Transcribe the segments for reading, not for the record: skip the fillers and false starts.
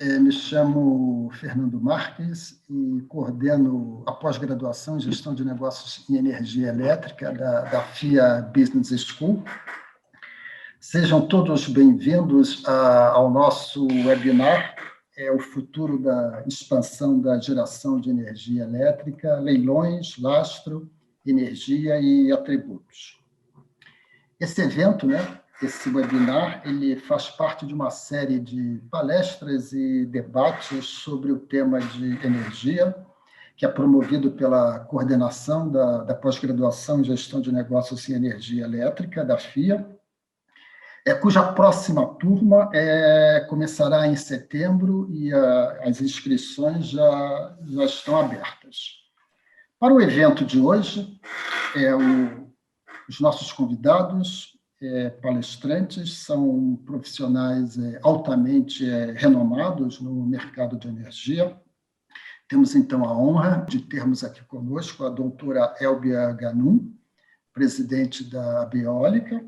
Me chamo Fernando Marques e coordeno a pós-graduação em Gestão de Negócios em Energia Elétrica da FIA Business School. Sejam todos bem-vindos ao nosso webinar, o futuro da expansão da geração de energia elétrica, leilões, lastro, energia e atributos. Esse evento, esse webinar, ele faz parte de uma série de palestras e debates sobre o tema de energia, que é promovido pela coordenação da pós-graduação em Gestão de Negócios em Energia Elétrica, da FIA, cuja próxima turma começará em setembro e as inscrições já estão abertas. Para o evento de hoje, os nossos convidados, palestrantes, são profissionais altamente renomados no mercado de energia. Temos, então, a honra de termos aqui conosco a doutora Elbia Ganum, presidente da Beólica,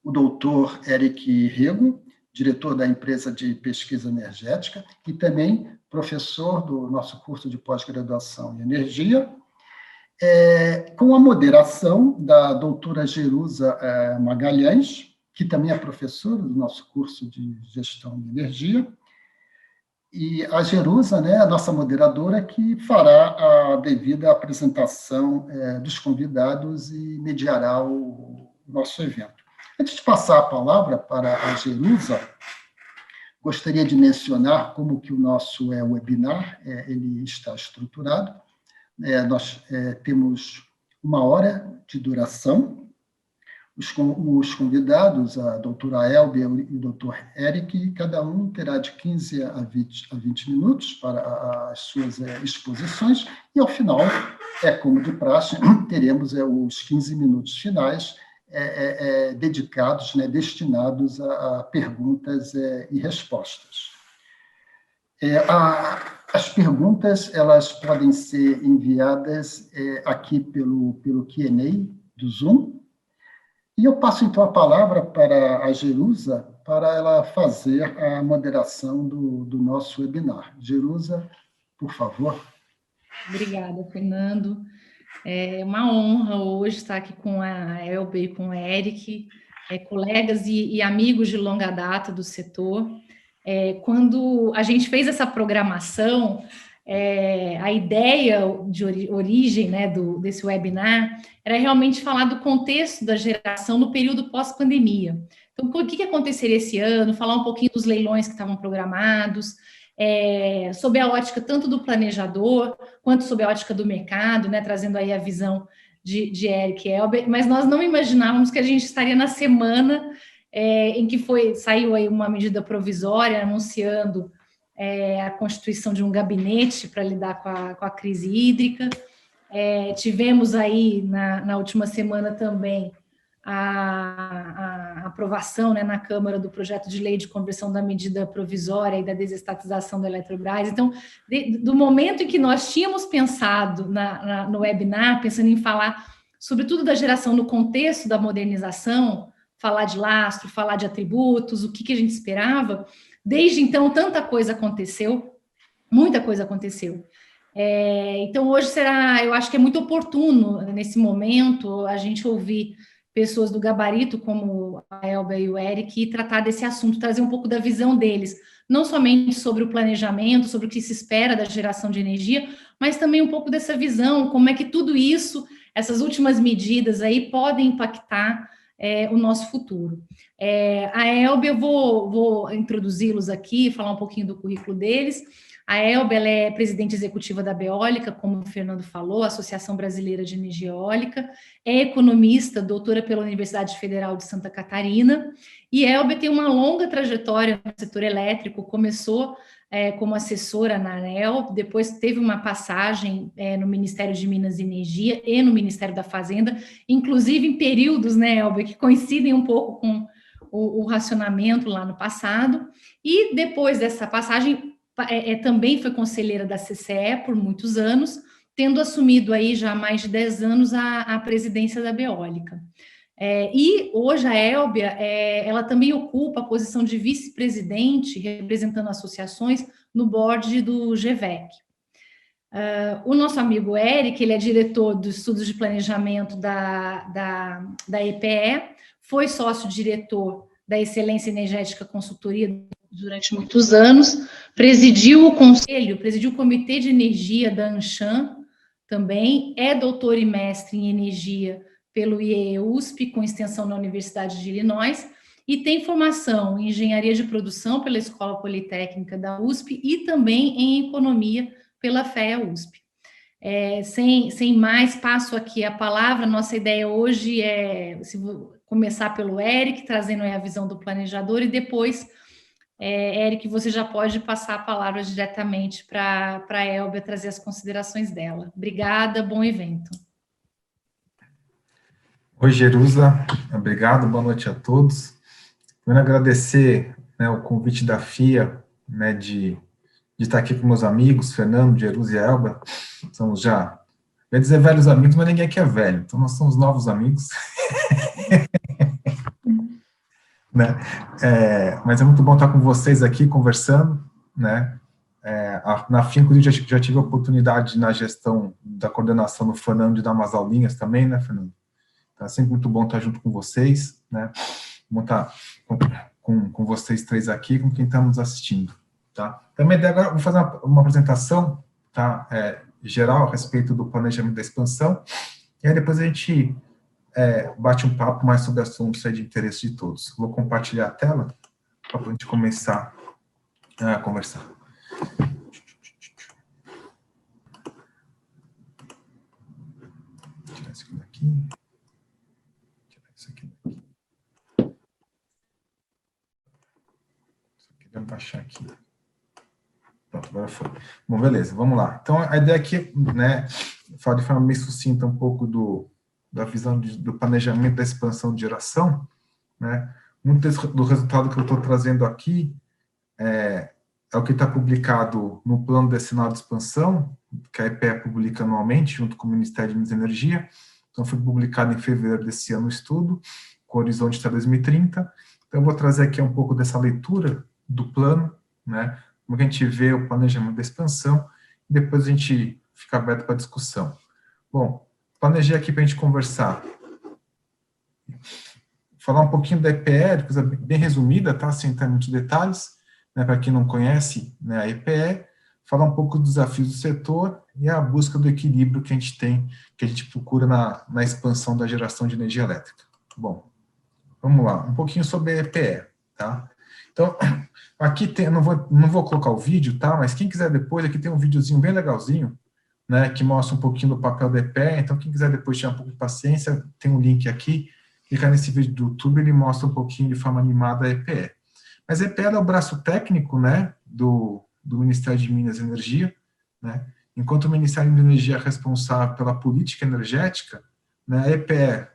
o doutor Eric Rego, diretor da empresa de pesquisa energética e também professor do nosso curso de pós-graduação em energia, com a moderação da doutora Jerusa Magalhães, que também é professora do nosso curso de gestão de energia, e a Jerusa, a nossa moderadora, que fará a devida apresentação dos convidados e mediará o nosso evento. Antes de passar a palavra para a Jerusa, gostaria de mencionar como que o nosso webinar ele está estruturado. Nós temos 1 hora de duração. Os convidados, a doutora Elbia e o doutor Eric, cada um terá de 15 a 20 minutos para as suas exposições, e, ao final, como de praxe, teremos os 15 minutos finais dedicados, destinados a perguntas e respostas. As perguntas elas podem ser enviadas aqui pelo Q&A do Zoom, e eu passo, então, a palavra para a Jerusa para ela fazer a moderação do nosso webinar. Jerusa, por favor. Obrigada, Fernando. É uma honra hoje estar aqui com a Elbia e com o Eric, colegas e amigos de longa data do setor. Quando a gente fez essa programação, a ideia de origem desse webinar era realmente falar do contexto da geração no período pós-pandemia. Então, o que aconteceria esse ano, falar um pouquinho dos leilões que estavam programados, sob a ótica tanto do planejador, quanto sob a ótica do mercado, trazendo aí a visão de Eric e Elbia, mas nós não imaginávamos que a gente estaria na semana em que saiu aí uma medida provisória anunciando a constituição de um gabinete para lidar com a crise hídrica. Tivemos aí, na última semana também, a aprovação na Câmara do projeto de lei de conversão da medida provisória e da desestatização da Eletrobras. Então, do momento em que nós tínhamos pensado no webinar, pensando em falar, sobretudo, da geração no contexto da modernização, falar de lastro, falar de atributos, o que a gente esperava, desde então, tanta coisa aconteceu, muita coisa aconteceu. Então, hoje eu acho que é muito oportuno, nesse momento, a gente ouvir pessoas do gabarito, como a Elbia e o Eric, e tratar desse assunto, trazer um pouco da visão deles, não somente sobre o planejamento, sobre o que se espera da geração de energia, mas também um pouco dessa visão, como é que tudo isso, essas últimas medidas aí, podem impactar o nosso futuro. A Elbia, eu vou introduzi-los aqui, falar um pouquinho do currículo deles. A Elbia, ela é presidente executiva da Beólica, como o Fernando falou, Associação Brasileira de Energia Eólica, é economista, doutora pela Universidade Federal de Santa Catarina, e a Elbia tem uma longa trajetória no setor elétrico, começou como assessora na ANEEL, depois teve uma passagem no Ministério de Minas e Energia e no Ministério da Fazenda, inclusive em períodos, Elbia, que coincidem um pouco com o racionamento lá no passado, e depois dessa passagem também foi conselheira da CCE por muitos anos, tendo assumido aí já há mais de 10 anos a presidência da Beólica. E hoje a Elbia, ela também ocupa a posição de vice-presidente, representando associações, no board do GVEC. O nosso amigo Eric, ele é diretor dos estudos de planejamento da EPE, foi sócio-diretor da Excelência Energética Consultoria durante muitos anos, presidiu o conselho, presidiu o Comitê de Energia da ANCHAM também, é doutor e mestre em energia pelo IE-USP, com extensão na Universidade de Illinois, e tem formação em engenharia de produção pela Escola Politécnica da USP e também em economia pela FEA-USP. Sem mais, passo aqui a palavra. Nossa ideia hoje é começar pelo Eric, trazendo a visão do planejador, e depois, Eric, você já pode passar a palavra diretamente para a Elbia trazer as considerações dela. Obrigada, bom evento. Oi, Jerusa, obrigado, boa noite a todos. Quero agradecer, né, o convite da FIA, né, de estar aqui com meus amigos, Fernando, Jerusa e Elba. Somos já, eu ia dizer velhos amigos, mas ninguém aqui é velho, então nós somos novos amigos. Né? Mas é muito bom estar com vocês aqui, conversando, né? Na FIA, inclusive, já tive a oportunidade na gestão da coordenação do Fernando de dar umas aulinhas também, né, Fernando? Então, é sempre muito bom estar junto com vocês, né? Bom estar com vocês três aqui, com quem estamos assistindo, tá? Também agora vou fazer uma apresentação, tá? Geral a respeito do planejamento da expansão, e aí depois a gente bate um papo mais sobre assuntos de interesse de todos. Vou compartilhar a tela para a gente começar a conversar. Vou tirar isso aqui daqui. Vamos baixar aqui. Pronto, agora foi. Bom, beleza, vamos lá. Então, a ideia aqui, né, falar de forma meio sucinta um pouco da visão do planejamento da expansão de geração, né? Muito do resultado que eu estou trazendo aqui é o que está publicado no Plano Decenal de Expansão, que a EPE publica anualmente, junto com o Ministério de Minas e Energia. Então, foi publicado em fevereiro desse ano o estudo, com horizonte até 2030. Então, eu vou trazer aqui um pouco dessa leitura do plano, né, como a gente vê o planejamento da expansão, e depois a gente fica aberto para discussão. Bom, planejei aqui para a gente conversar, falar um pouquinho da EPE, coisa bem resumida, tá, sem entrar em muitos detalhes, né, para quem não conhece, né, a EPE, falar um pouco dos desafios do setor e a busca do equilíbrio que a gente tem, que a gente procura na expansão da geração de energia elétrica. Bom, vamos lá, um pouquinho sobre a EPE, tá? Então, aqui tem, não vou colocar o vídeo, tá? Mas quem quiser depois, aqui tem um videozinho bem legalzinho, né? Que mostra um pouquinho do papel da EPE. Então, quem quiser depois tiver um pouco de paciência, tem um link aqui. Clicar nesse vídeo do YouTube, ele mostra um pouquinho de forma animada a EPE. Mas a EPE é o braço técnico, né? Do Ministério de Minas e Energia, né? Enquanto o Ministério de Energia é responsável pela política energética, né? A EPE,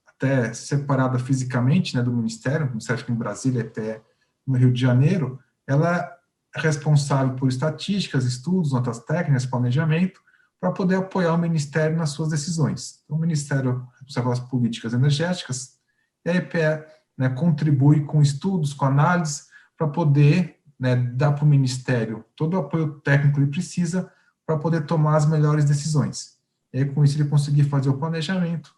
até separada fisicamente, né? Do Ministério, o Ministério fica em Brasília, a EPE no Rio de Janeiro, ela é responsável por estatísticas, estudos, notas técnicas, planejamento, para poder apoiar o Ministério nas suas decisões. Então, o Ministério é responsável pelas políticas energéticas, e a EPE, né, contribui com estudos, com análises, para poder, né, dar para o Ministério todo o apoio técnico que ele precisa para poder tomar as melhores decisões. E aí, com isso, ele conseguir fazer o planejamento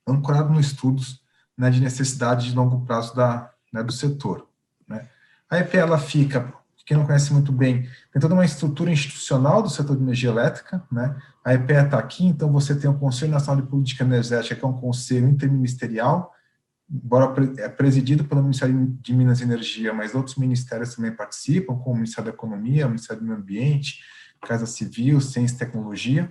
ancorado nos estudos, né, de necessidade de longo prazo do setor. Né. A EPE, ela fica, quem não conhece muito bem, tem toda uma estrutura institucional do setor de energia elétrica, né. A EPE está aqui, então você tem o Conselho Nacional de Política Energética, que é um conselho interministerial, embora presidido pelo Ministério de Minas e Energia, mas outros ministérios também participam, como o Ministério da Economia, o Ministério do Meio Ambiente, Casa Civil, Ciência e Tecnologia.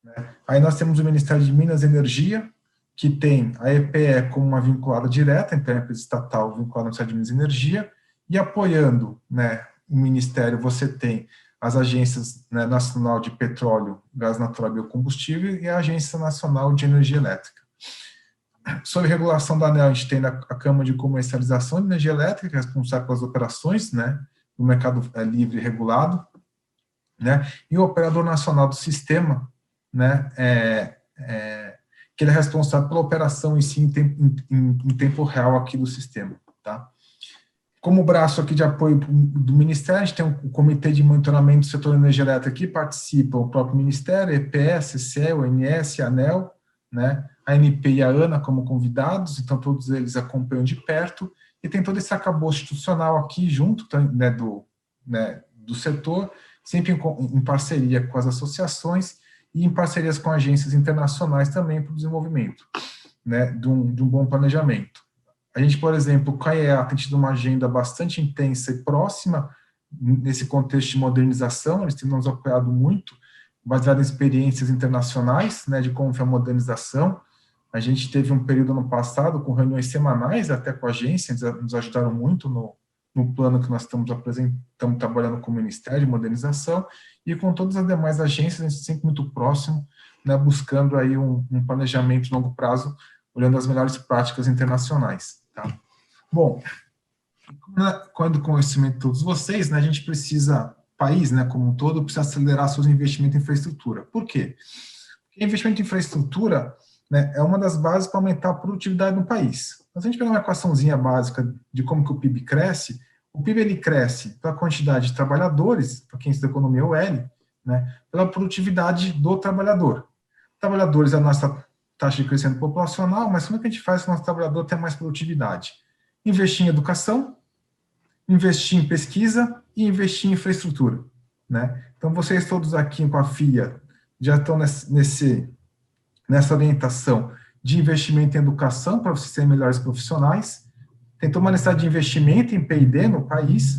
Né. Aí nós temos o Ministério de Minas e Energia, que tem a EPE como uma vinculada direta, então a empresa estatal vinculada ao Ministério de Minas e Energia, e apoiando, né, o Ministério, você tem as agências, né, Nacional de Petróleo, Gás Natural e Biocombustível e a Agência Nacional de Energia Elétrica. Sob regulação da ANEEL, a gente tem a Câmara de Comercialização de Energia Elétrica, responsável pelas operações, né, do mercado livre e regulado, né, e o Operador Nacional do Sistema, né, que que ele é responsável pela operação em si em tempo real aqui do sistema, tá? Como braço aqui de apoio do Ministério, a gente tem um comitê de monitoramento do setor de energia elétrica que participa o próprio Ministério, EPE, CCE, ONS, ANEEL, né, a ANP e a ANA como convidados, então todos eles acompanham de perto, e tem todo esse arcabouço institucional aqui junto, né, do setor, sempre em parceria com as associações e em parcerias com agências internacionais também para o desenvolvimento, né, de um bom planejamento. A gente, por exemplo, com a IEA tem tido uma agenda bastante intensa e próxima nesse contexto de modernização, eles têm nos apoiado muito, baseado em experiências internacionais, né, de como foi a modernização. A gente teve um período no passado com reuniões semanais, até com a agência, eles nos ajudaram muito no plano que nós estamos trabalhando com o Ministério de Modernização, e com todas as demais agências, a gente sempre muito próximo, né, buscando aí um planejamento de longo prazo, olhando as melhores práticas internacionais. Tá? Bom, quando o conhecimento de todos vocês, né, a gente precisa, país, né, como um todo, precisa acelerar seus investimentos em infraestrutura. Por quê? Porque investimento em infraestrutura, né, é uma das bases para aumentar a produtividade no país. Mas a gente pegar uma equaçãozinha básica de como que o PIB cresce, o PIB ele cresce pela quantidade de trabalhadores, para quem estuda economia o L, né, pela produtividade do trabalhador. Trabalhadores é a nossa taxa de crescimento populacional, mas como é que a gente faz para o nosso trabalhador ter mais produtividade? Investir em educação, investir em pesquisa e investir em infraestrutura, né? Então, vocês todos aqui com a FIA já estão nessa orientação de investimento em educação para vocês serem melhores profissionais, tem toda uma necessidade de investimento em P&D no país,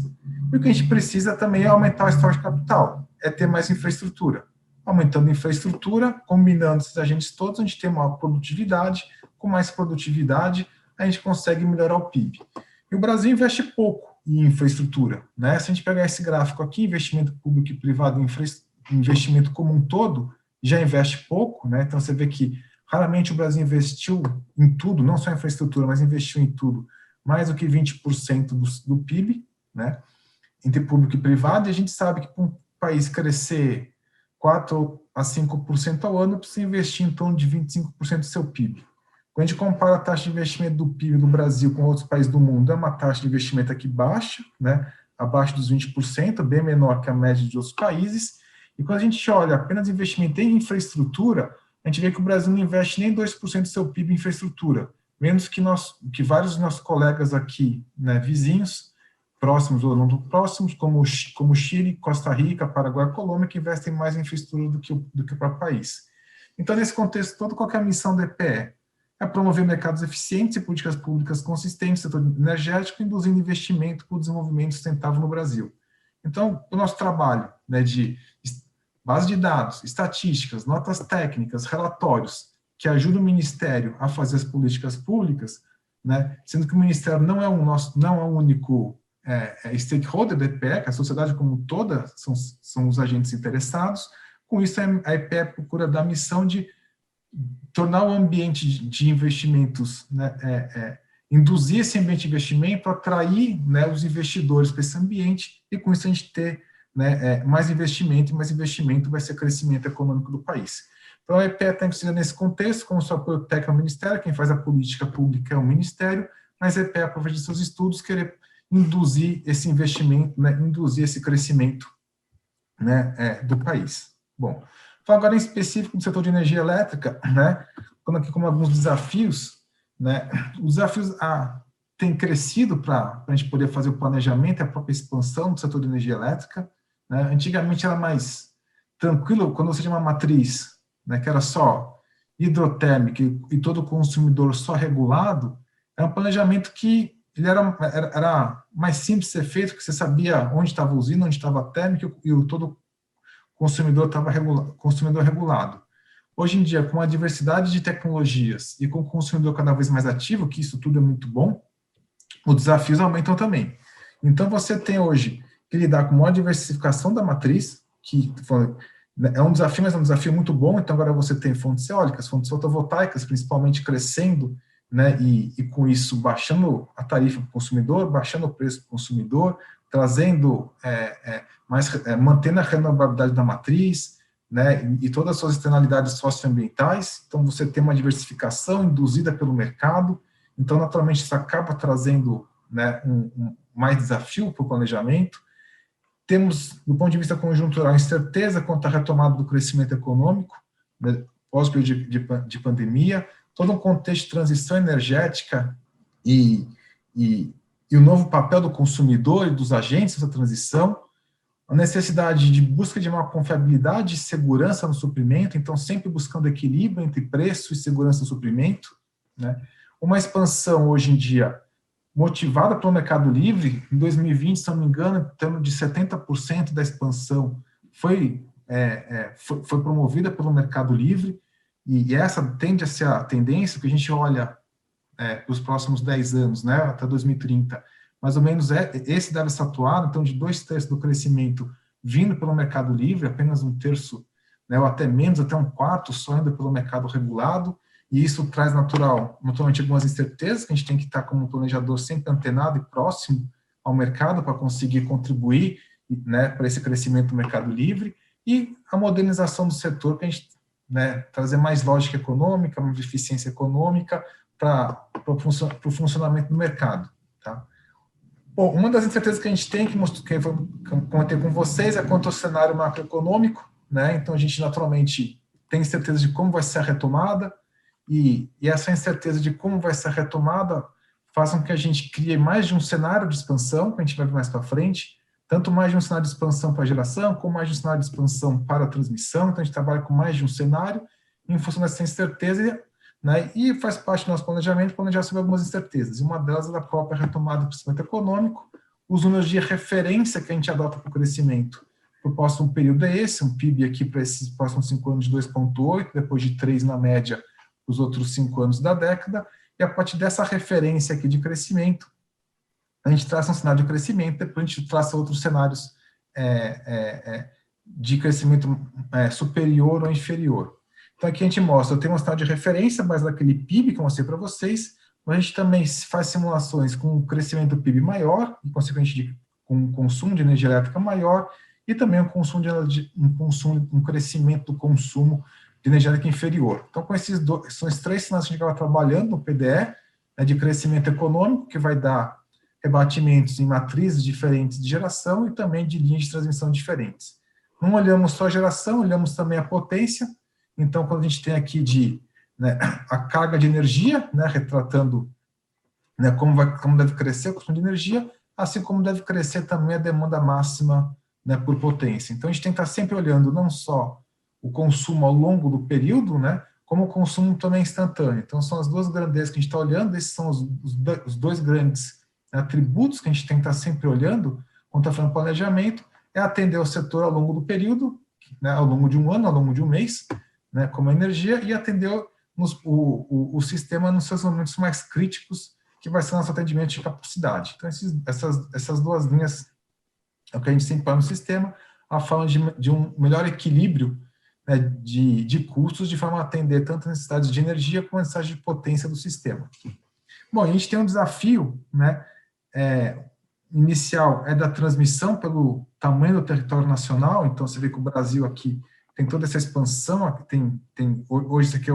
e o que a gente precisa também é aumentar o estoque de capital, é ter mais infraestrutura. Aumentando a infraestrutura, combinando esses agentes todos, a gente tem maior produtividade, com mais produtividade, a gente consegue melhorar o PIB. E o Brasil investe pouco em infraestrutura, né? Se a gente pegar esse gráfico aqui, investimento público e privado em investimento como um todo, já investe pouco, né? Então você vê que raramente o Brasil investiu em tudo, não só em infraestrutura, mas investiu em tudo, mais do que 20% do PIB, né? Entre público e privado, e a gente sabe que para um país crescer 4 a 5% ao ano, precisa investir em torno de 25% do seu PIB. Quando a gente compara a taxa de investimento do PIB do Brasil com outros países do mundo, é uma taxa de investimento aqui baixa, né, abaixo dos 20%, bem menor que a média de outros países, e quando a gente olha apenas investimento em infraestrutura, a gente vê que o Brasil não investe nem 2% do seu PIB em infraestrutura, menos que vários dos nossos colegas aqui, né, vizinhos, próximos ou não tão próximos, como Chile, Costa Rica, Paraguai e Colômbia, que investem mais em infraestrutura do que o próprio país. Então, nesse contexto todo, qual que é a missão da EPE? É promover mercados eficientes e políticas públicas consistentes no setor energético, induzindo investimento para o desenvolvimento sustentável no Brasil. Então, o nosso trabalho, né, de base de dados, estatísticas, notas técnicas, relatórios, que ajudam o Ministério a fazer as políticas públicas, né, sendo que o Ministério não é o único stakeholder da EPE, que a sociedade como toda são os agentes interessados. Com isso, a EPE procura dar a missão de tornar o ambiente de investimentos, né, induzir esse ambiente de investimento, atrair, né, os investidores para esse ambiente, e com isso a gente ter, né, mais investimento, e mais investimento vai ser crescimento econômico do país. Então, a EPE está inserida nesse contexto, como seu apoio técnico ao Ministério, quem faz a política pública é o Ministério, mas a EPE, através de seus estudos, querer induzir esse investimento, né, induzir esse crescimento, né, do país. Bom, então agora em específico do setor de energia elétrica, né, aqui como alguns desafios, né, os desafios têm crescido para a gente poder fazer o planejamento e a própria expansão do setor de energia elétrica, né. Antigamente era mais tranquilo, quando você tinha uma matriz, né, que era só hidrotérmica e todo consumidor só regulado, era um planejamento que ele era mais simples de ser feito, que você sabia onde estava a usina, onde estava a térmica, e todo consumidor estava regulado. Hoje em dia, com a diversidade de tecnologias e com o consumidor cada vez mais ativo, que isso tudo é muito bom, os desafios aumentam também. Então, você tem hoje que lidar com uma diversificação da matriz, que é um desafio, mas é um desafio muito bom. Então, agora você tem fontes eólicas, fontes fotovoltaicas, principalmente crescendo, né, e com isso baixando a tarifa para o consumidor, baixando o preço para o consumidor, trazendo mantendo a renovabilidade da matriz, né, e todas as suas externalidades socioambientais. Então, você tem uma diversificação induzida pelo mercado. Então, naturalmente, isso acaba trazendo, né, mais desafio para o planejamento. Temos, do ponto de vista conjuntural, incerteza quanto à retomada do crescimento econômico, né, pós-período de pandemia, todo um contexto de transição energética e o novo papel do consumidor e dos agentes dessa transição, a necessidade de busca de uma confiabilidade e segurança no suprimento, então sempre buscando equilíbrio entre preço e segurança no suprimento, né? Uma expansão hoje em dia motivada pelo mercado livre. Em 2020, se não me engano, em torno de 70% da expansão foi promovida pelo mercado livre, e essa tende a ser a tendência que a gente olha para os próximos 10 anos, né, até 2030, mais ou menos esse deve ser atuado. Então, de 2/3 do crescimento vindo pelo mercado livre, apenas 1/3, né, ou até menos, até 1/4 só indo pelo mercado regulado, e isso traz naturalmente algumas incertezas, que a gente tem que estar como planejador sempre antenado e próximo ao mercado para conseguir contribuir, né, para esse crescimento do mercado livre, e a modernização do setor, para a gente, né, trazer mais lógica econômica, mais eficiência econômica para o funcionamento do mercado. Tá? Bom, uma das incertezas que a gente tem, que eu comentei com vocês, é quanto ao cenário macroeconômico, né? Então, a gente naturalmente tem incerteza de como vai ser a retomada, e essa incerteza de como vai ser a retomada faz com que a gente crie mais de um cenário de expansão, que a gente vai ver mais para frente, tanto mais de um cenário de expansão para a geração, como mais de um cenário de expansão para a transmissão. Então, a gente trabalha com mais de um cenário, em função dessa incerteza, né, e faz parte do nosso planejamento planejar sobre algumas incertezas, e uma delas é a própria retomada do crescimento econômico. Os números de referência que a gente adota para o crescimento para o próximo período é esse, um PIB aqui para esses próximos 5 anos de 2,8, depois de 3 na média os outros 5 anos da década, e a partir dessa referência aqui de crescimento, a gente traça um cenário de crescimento, depois a gente traça outros cenários de crescimento superior ou inferior. Então, aqui a gente mostra, eu tenho um cenário de referência, mas daquele PIB que eu mostrei para vocês, mas a gente também faz simulações com um crescimento do PIB maior, e consequentemente com um consumo de energia elétrica maior, e também um crescimento do consumo de energia elétrica inferior. Então, com são esses 3 cenários que a gente acaba trabalhando no PDE, né, de crescimento econômico, que vai dar rebatimentos em matrizes diferentes de geração e também de linhas de transmissão diferentes. Não olhamos só a geração, olhamos também a potência. Então, quando a gente tem aqui a carga de energia, né, retratando, né, como deve crescer o consumo de energia, assim como deve crescer também a demanda máxima, né, por potência. Então, a gente tem que estar sempre olhando não só o consumo ao longo do período, né, como o consumo também instantâneo. Então, são as duas grandezas que a gente está olhando, esses são os 2 grandes atributos que a gente tem que estar sempre olhando quando está falando planejamento, é atender o setor ao longo do período, né, ao longo de um ano, ao longo de um mês, né, como a energia, e atender o sistema nos seus momentos mais críticos, que vai ser nosso atendimento de capacidade. Então, essas 2 linhas é o que a gente sempre põe no sistema, a forma de um melhor equilíbrio, né, de custos, de forma a atender tanto as necessidades de energia como as necessidades de potência do sistema. Bom, a gente tem um desafio, né, inicial é da transmissão pelo tamanho do território nacional. Então, você vê que o Brasil aqui tem toda essa expansão, hoje isso aqui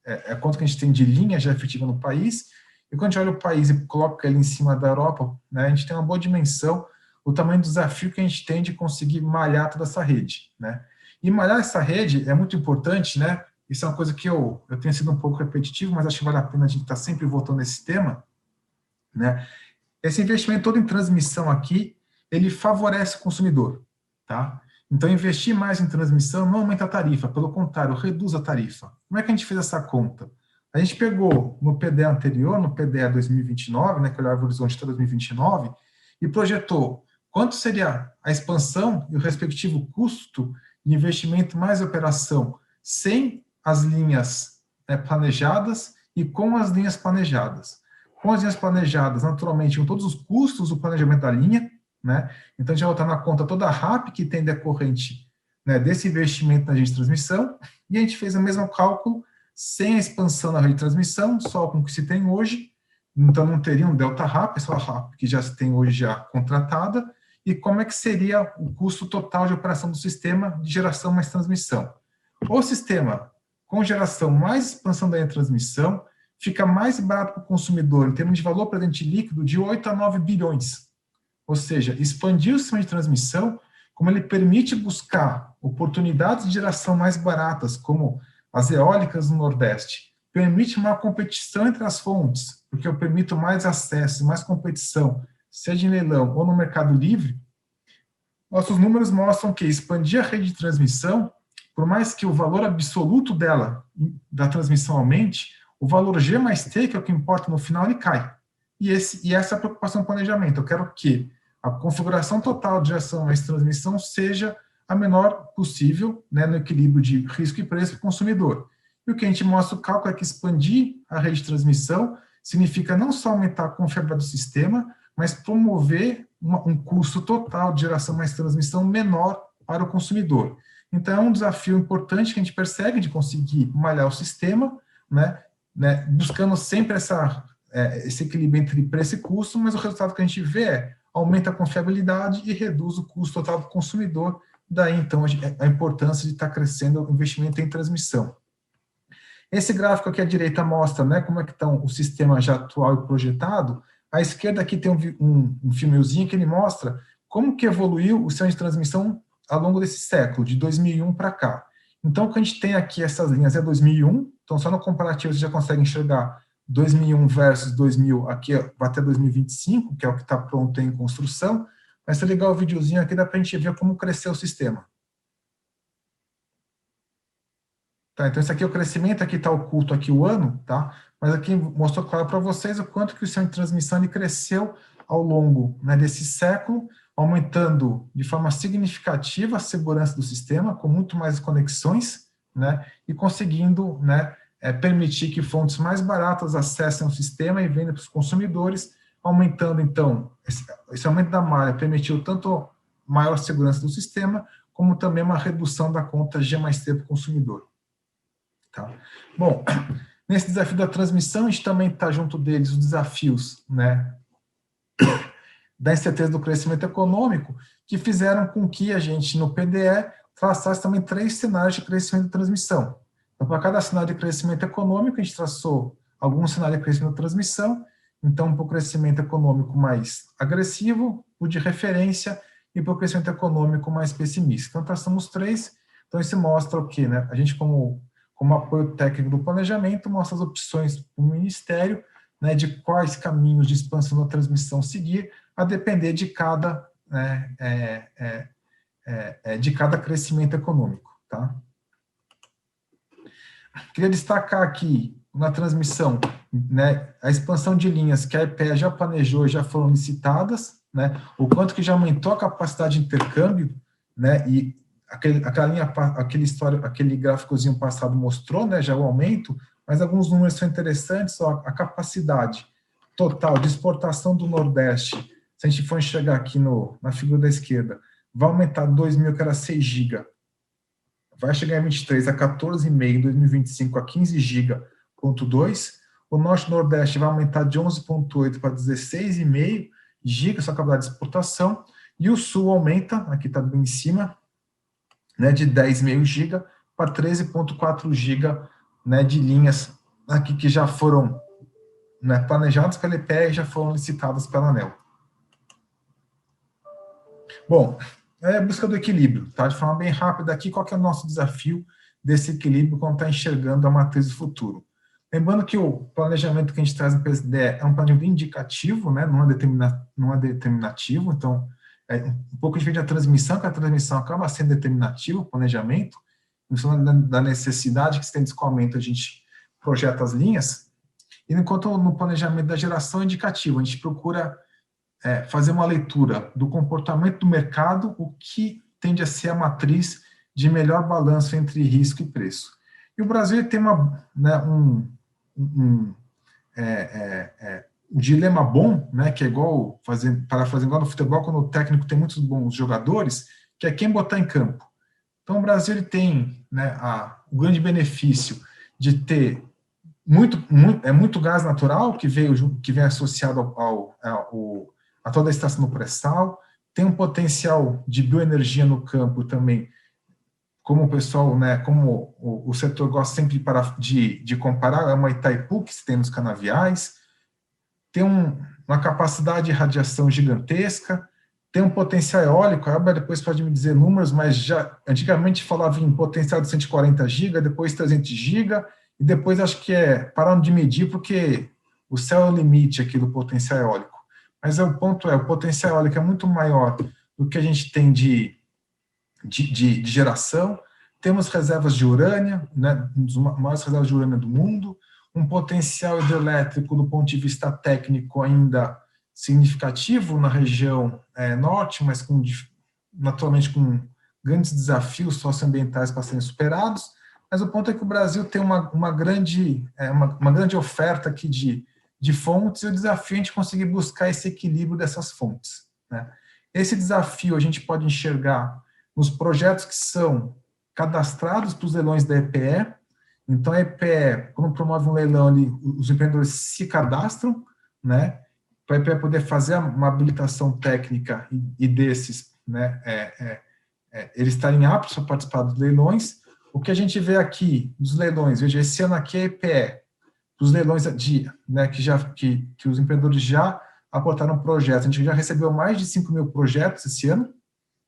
é quanto que a gente tem de linha já efetiva no país, e quando a gente olha o país e coloca ele em cima da Europa, né, a gente tem uma boa dimensão, o tamanho do desafio que a gente tem de conseguir malhar toda essa rede, né. E malhar essa rede é muito importante, né, isso é uma coisa que eu tenho sido um pouco repetitivo, mas acho que vale a pena a gente estar sempre voltando nesse tema, né. Esse investimento todo em transmissão aqui, ele favorece o consumidor, tá? Então, investir mais em transmissão não aumenta a tarifa, pelo contrário, reduz a tarifa. Como é que a gente fez essa conta? A gente pegou no PDE anterior, no PDE 2029, né, que olhava o horizonte até 2029, e projetou quanto seria a expansão e o respectivo custo de investimento mais operação sem as linhas, né, planejadas e com as linhas planejadas. Com as linhas planejadas, naturalmente, com todos os custos do planejamento da linha, né? Então, a gente vai botar na conta toda a RAP que tem decorrente, né, desse investimento na rede de transmissão, e a gente fez o mesmo cálculo sem a expansão na rede de transmissão, só com o que se tem hoje. Então, não teria um delta RAP, só a RAP que já se tem hoje já contratada, e como é que seria o custo total de operação do sistema de geração mais transmissão. o sistema com geração mais expansão da linha de transmissão fica mais barato para o consumidor, em termos de valor presente líquido, de 8 a 9 bilhões. Ou seja, expandir o sistema de transmissão, como ele permite buscar oportunidades de geração mais baratas, como as eólicas no Nordeste, permite uma competição entre as fontes, porque eu permito mais acesso, mais competição, seja em leilão ou no mercado livre. Nossos números mostram que expandir a rede de transmissão, por mais que o valor absoluto dela, da transmissão, aumente, o valor G mais T, que é o que importa no final, ele cai. E essa é a preocupação do planejamento. Eu quero que a configuração total de geração mais transmissão seja a menor possível, né, no equilíbrio de risco e preço para o consumidor. E o que a gente mostra no cálculo é que expandir a rede de transmissão significa não só aumentar a confiabilidade do sistema, mas promover um custo total de geração mais transmissão menor para o consumidor. Então, é um desafio importante que a gente persegue de conseguir malhar o sistema, né, buscando sempre esse equilíbrio entre preço e custo, mas o resultado que a gente vê é aumenta a confiabilidade e reduz o custo total do consumidor. Daí, então, a importância de estar crescendo o investimento em transmissão. Esse gráfico aqui à direita mostra, né, como é que está o sistema já atual e projetado. À esquerda aqui tem um filmezinho que ele mostra como que evoluiu o sistema de transmissão ao longo desse século, de 2001 para cá. Então, o que a gente tem aqui, essas linhas, é 2001, então só no comparativo você já consegue enxergar 2001 versus 2000, aqui até 2025, que é o que está pronto em construção, mas se ligar o videozinho aqui, dá para a gente ver como cresceu o sistema. Tá, então, esse aqui é o crescimento, aqui está oculto aqui o ano, tá? Mas aqui mostrou claro para vocês o quanto que o sistema de transmissão ele cresceu ao longo, né, desse século, aumentando de forma significativa a segurança do sistema, com muito mais conexões, né, e conseguindo, né, permitir que fontes mais baratas acessem o sistema e vendam para os consumidores, aumentando, então, esse aumento da malha permitiu tanto maior segurança do sistema, como também uma redução da conta G mais T para o consumidor. Tá? Bom, nesse desafio da transmissão, a gente também está junto deles os desafios, né, da incerteza do crescimento econômico, que fizeram com que a gente, no PDE, traçasse também 3 cenários de crescimento e transmissão. Então, para cada cenário de crescimento econômico, a gente traçou alguns cenários de crescimento e transmissão, então, para o crescimento econômico mais agressivo, o de referência, e para o crescimento econômico mais pessimista. Então, traçamos 3, então isso mostra o quê, né? A gente, como apoio técnico do planejamento, mostra as opções para o Ministério, né, de quais caminhos de expansão da transmissão seguir, a depender de cada, de cada crescimento econômico. Tá? Queria destacar aqui, na transmissão, né, a expansão de linhas que a EPE já planejou e já foram licitadas, né, o quanto que já aumentou a capacidade de intercâmbio, né, e aquele gráficozinho passado mostrou, né, já o aumento, mas alguns números são interessantes, só a capacidade total de exportação do Nordeste, se a gente for enxergar aqui na figura da esquerda, vai aumentar 2000, que era 6 GB, vai chegar em 23 a 14,5, em 2025 a 15 GB,2, o Norte e Nordeste vai aumentar de 11,8 para 16,5 GB, essa capacidade de exportação, e o Sul aumenta, aqui está bem em cima, né, de 10,5 GB para 13,4 GB, né, de linhas aqui que já foram, né, planejadas pela EPE e já foram licitadas pela ANEEL. Bom, busca do equilíbrio, tá? De forma bem rápida aqui, qual que é o nosso desafio desse equilíbrio quando está enxergando a matriz do futuro? Lembrando que o planejamento que a gente traz no PSDE é um planejamento indicativo, né? Não é determinativo, então é um pouco diferente da transmissão, que a transmissão acaba sendo determinativa, o planejamento, em função da necessidade que se tem de escoamento, a gente projeta as linhas, e enquanto no planejamento da geração é indicativo, a gente procura fazer uma leitura do comportamento do mercado, o que tende a ser a matriz de melhor balanço entre risco e preço. E o Brasil tem um dilema bom, né, que é igual, parafraseando igual no futebol, quando o técnico tem muitos bons jogadores, que é quem botar em campo. Então, o Brasil ele tem, né, o grande benefício de ter muito gás natural que vem associado a toda a estação do pré-sal, tem um potencial de bioenergia no campo também como o pessoal, né, como o setor gosta sempre de comparar, é uma Itaipu que se tem nos canaviais, tem uma capacidade de radiação gigantesca, tem um potencial eólico, a Elber depois pode me dizer números, mas já antigamente falava em potencial de 140 GB, depois 300 GB, e depois acho que pararam de medir porque o céu é o limite aqui do potencial eólico. Mas o ponto o potencial eólico é muito maior do que a gente tem de geração. Temos reservas de urânio, né, uma das maiores reservas de urânio do mundo, um potencial hidrelétrico do ponto de vista técnico ainda significativo na região norte, mas naturalmente com grandes desafios socioambientais para serem superados. Mas o ponto é que o Brasil tem uma grande oferta aqui de fontes, e o desafio é a gente conseguir buscar esse equilíbrio dessas fontes, né? Esse desafio a gente pode enxergar nos projetos que são cadastrados para os leilões da EPE. Então, a EPE, quando promove um leilão ali, os empreendedores se cadastram, né, para a EPE poder fazer uma habilitação técnica e desses, né, eles estarem aptos para participar dos leilões. O que a gente vê aqui dos leilões, veja, esse ano aqui a EPE, dos leilões né, que os empreendedores já aportaram projetos, a gente já recebeu mais de 5 mil projetos esse ano,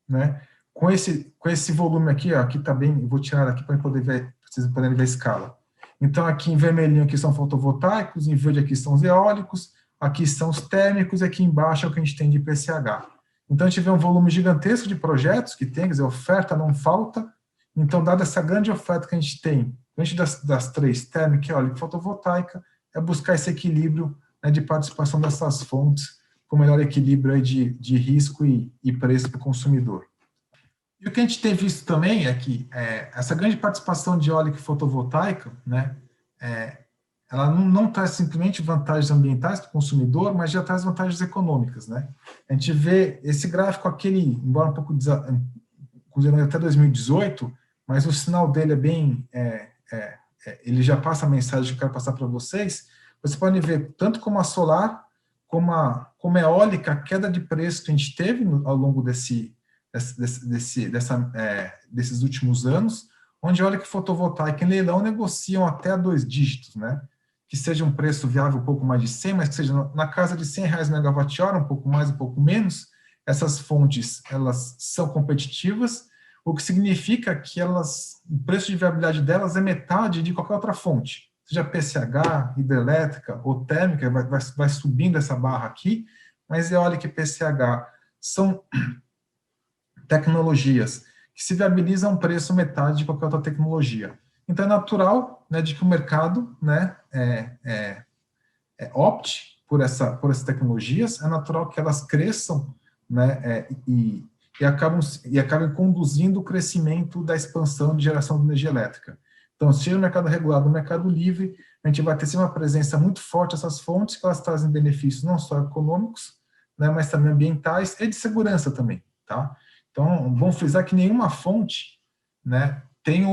né, com esse volume aqui, ó, aqui está bem, vou tirar aqui para poder ver, vocês poderem ver a escala. Então, aqui em vermelhinho aqui são fotovoltaicos, em verde aqui são os eólicos, aqui são os térmicos, e aqui embaixo é o que a gente tem de IPCH. Então, a gente vê um volume gigantesco de projetos que tem, quer dizer, oferta não falta. Então, dada essa grande oferta que a gente tem, diante das três, térmica, eólica e fotovoltaica, é buscar esse equilíbrio, né, de participação dessas fontes, com o melhor equilíbrio aí de risco e preço para o consumidor. E o que a gente tem visto também é que essa grande participação de eólica e fotovoltaica, né, ela não traz simplesmente vantagens ambientais para o consumidor, mas já traz vantagens econômicas, né? A gente vê esse gráfico embora um pouco considerando até 2018, mas o sinal dele é bem, ele já passa a mensagem que eu quero passar para vocês. Você pode ver, tanto como a solar, como a eólica, a queda de preço que a gente teve ao longo desses últimos anos, onde eólica e fotovoltaica em leilão negociam até 2 dígitos, né? Que seja um preço viável um pouco mais de 100, mas que seja na casa de R$100 megawatt-hora, um pouco mais, um pouco menos. Essas fontes, elas são competitivas, o que significa que o preço de viabilidade delas é metade de qualquer outra fonte, seja PCH, hidrelétrica ou térmica, vai subindo essa barra aqui, mas eólica e PCH são tecnologias que se viabilizam a um preço metade de qualquer outra tecnologia. Então, é natural, né, de que o mercado, né, opte por essas tecnologias, é natural que elas cresçam, né, e acabem conduzindo o crescimento da expansão de geração de energia elétrica. Então, seja no mercado regulado ou no mercado livre, a gente vai ter sim, uma presença muito forte dessas fontes, que elas trazem benefícios não só econômicos, né, mas também ambientais e de segurança também, tá? Então, vamos frisar que nenhuma fonte, né, tem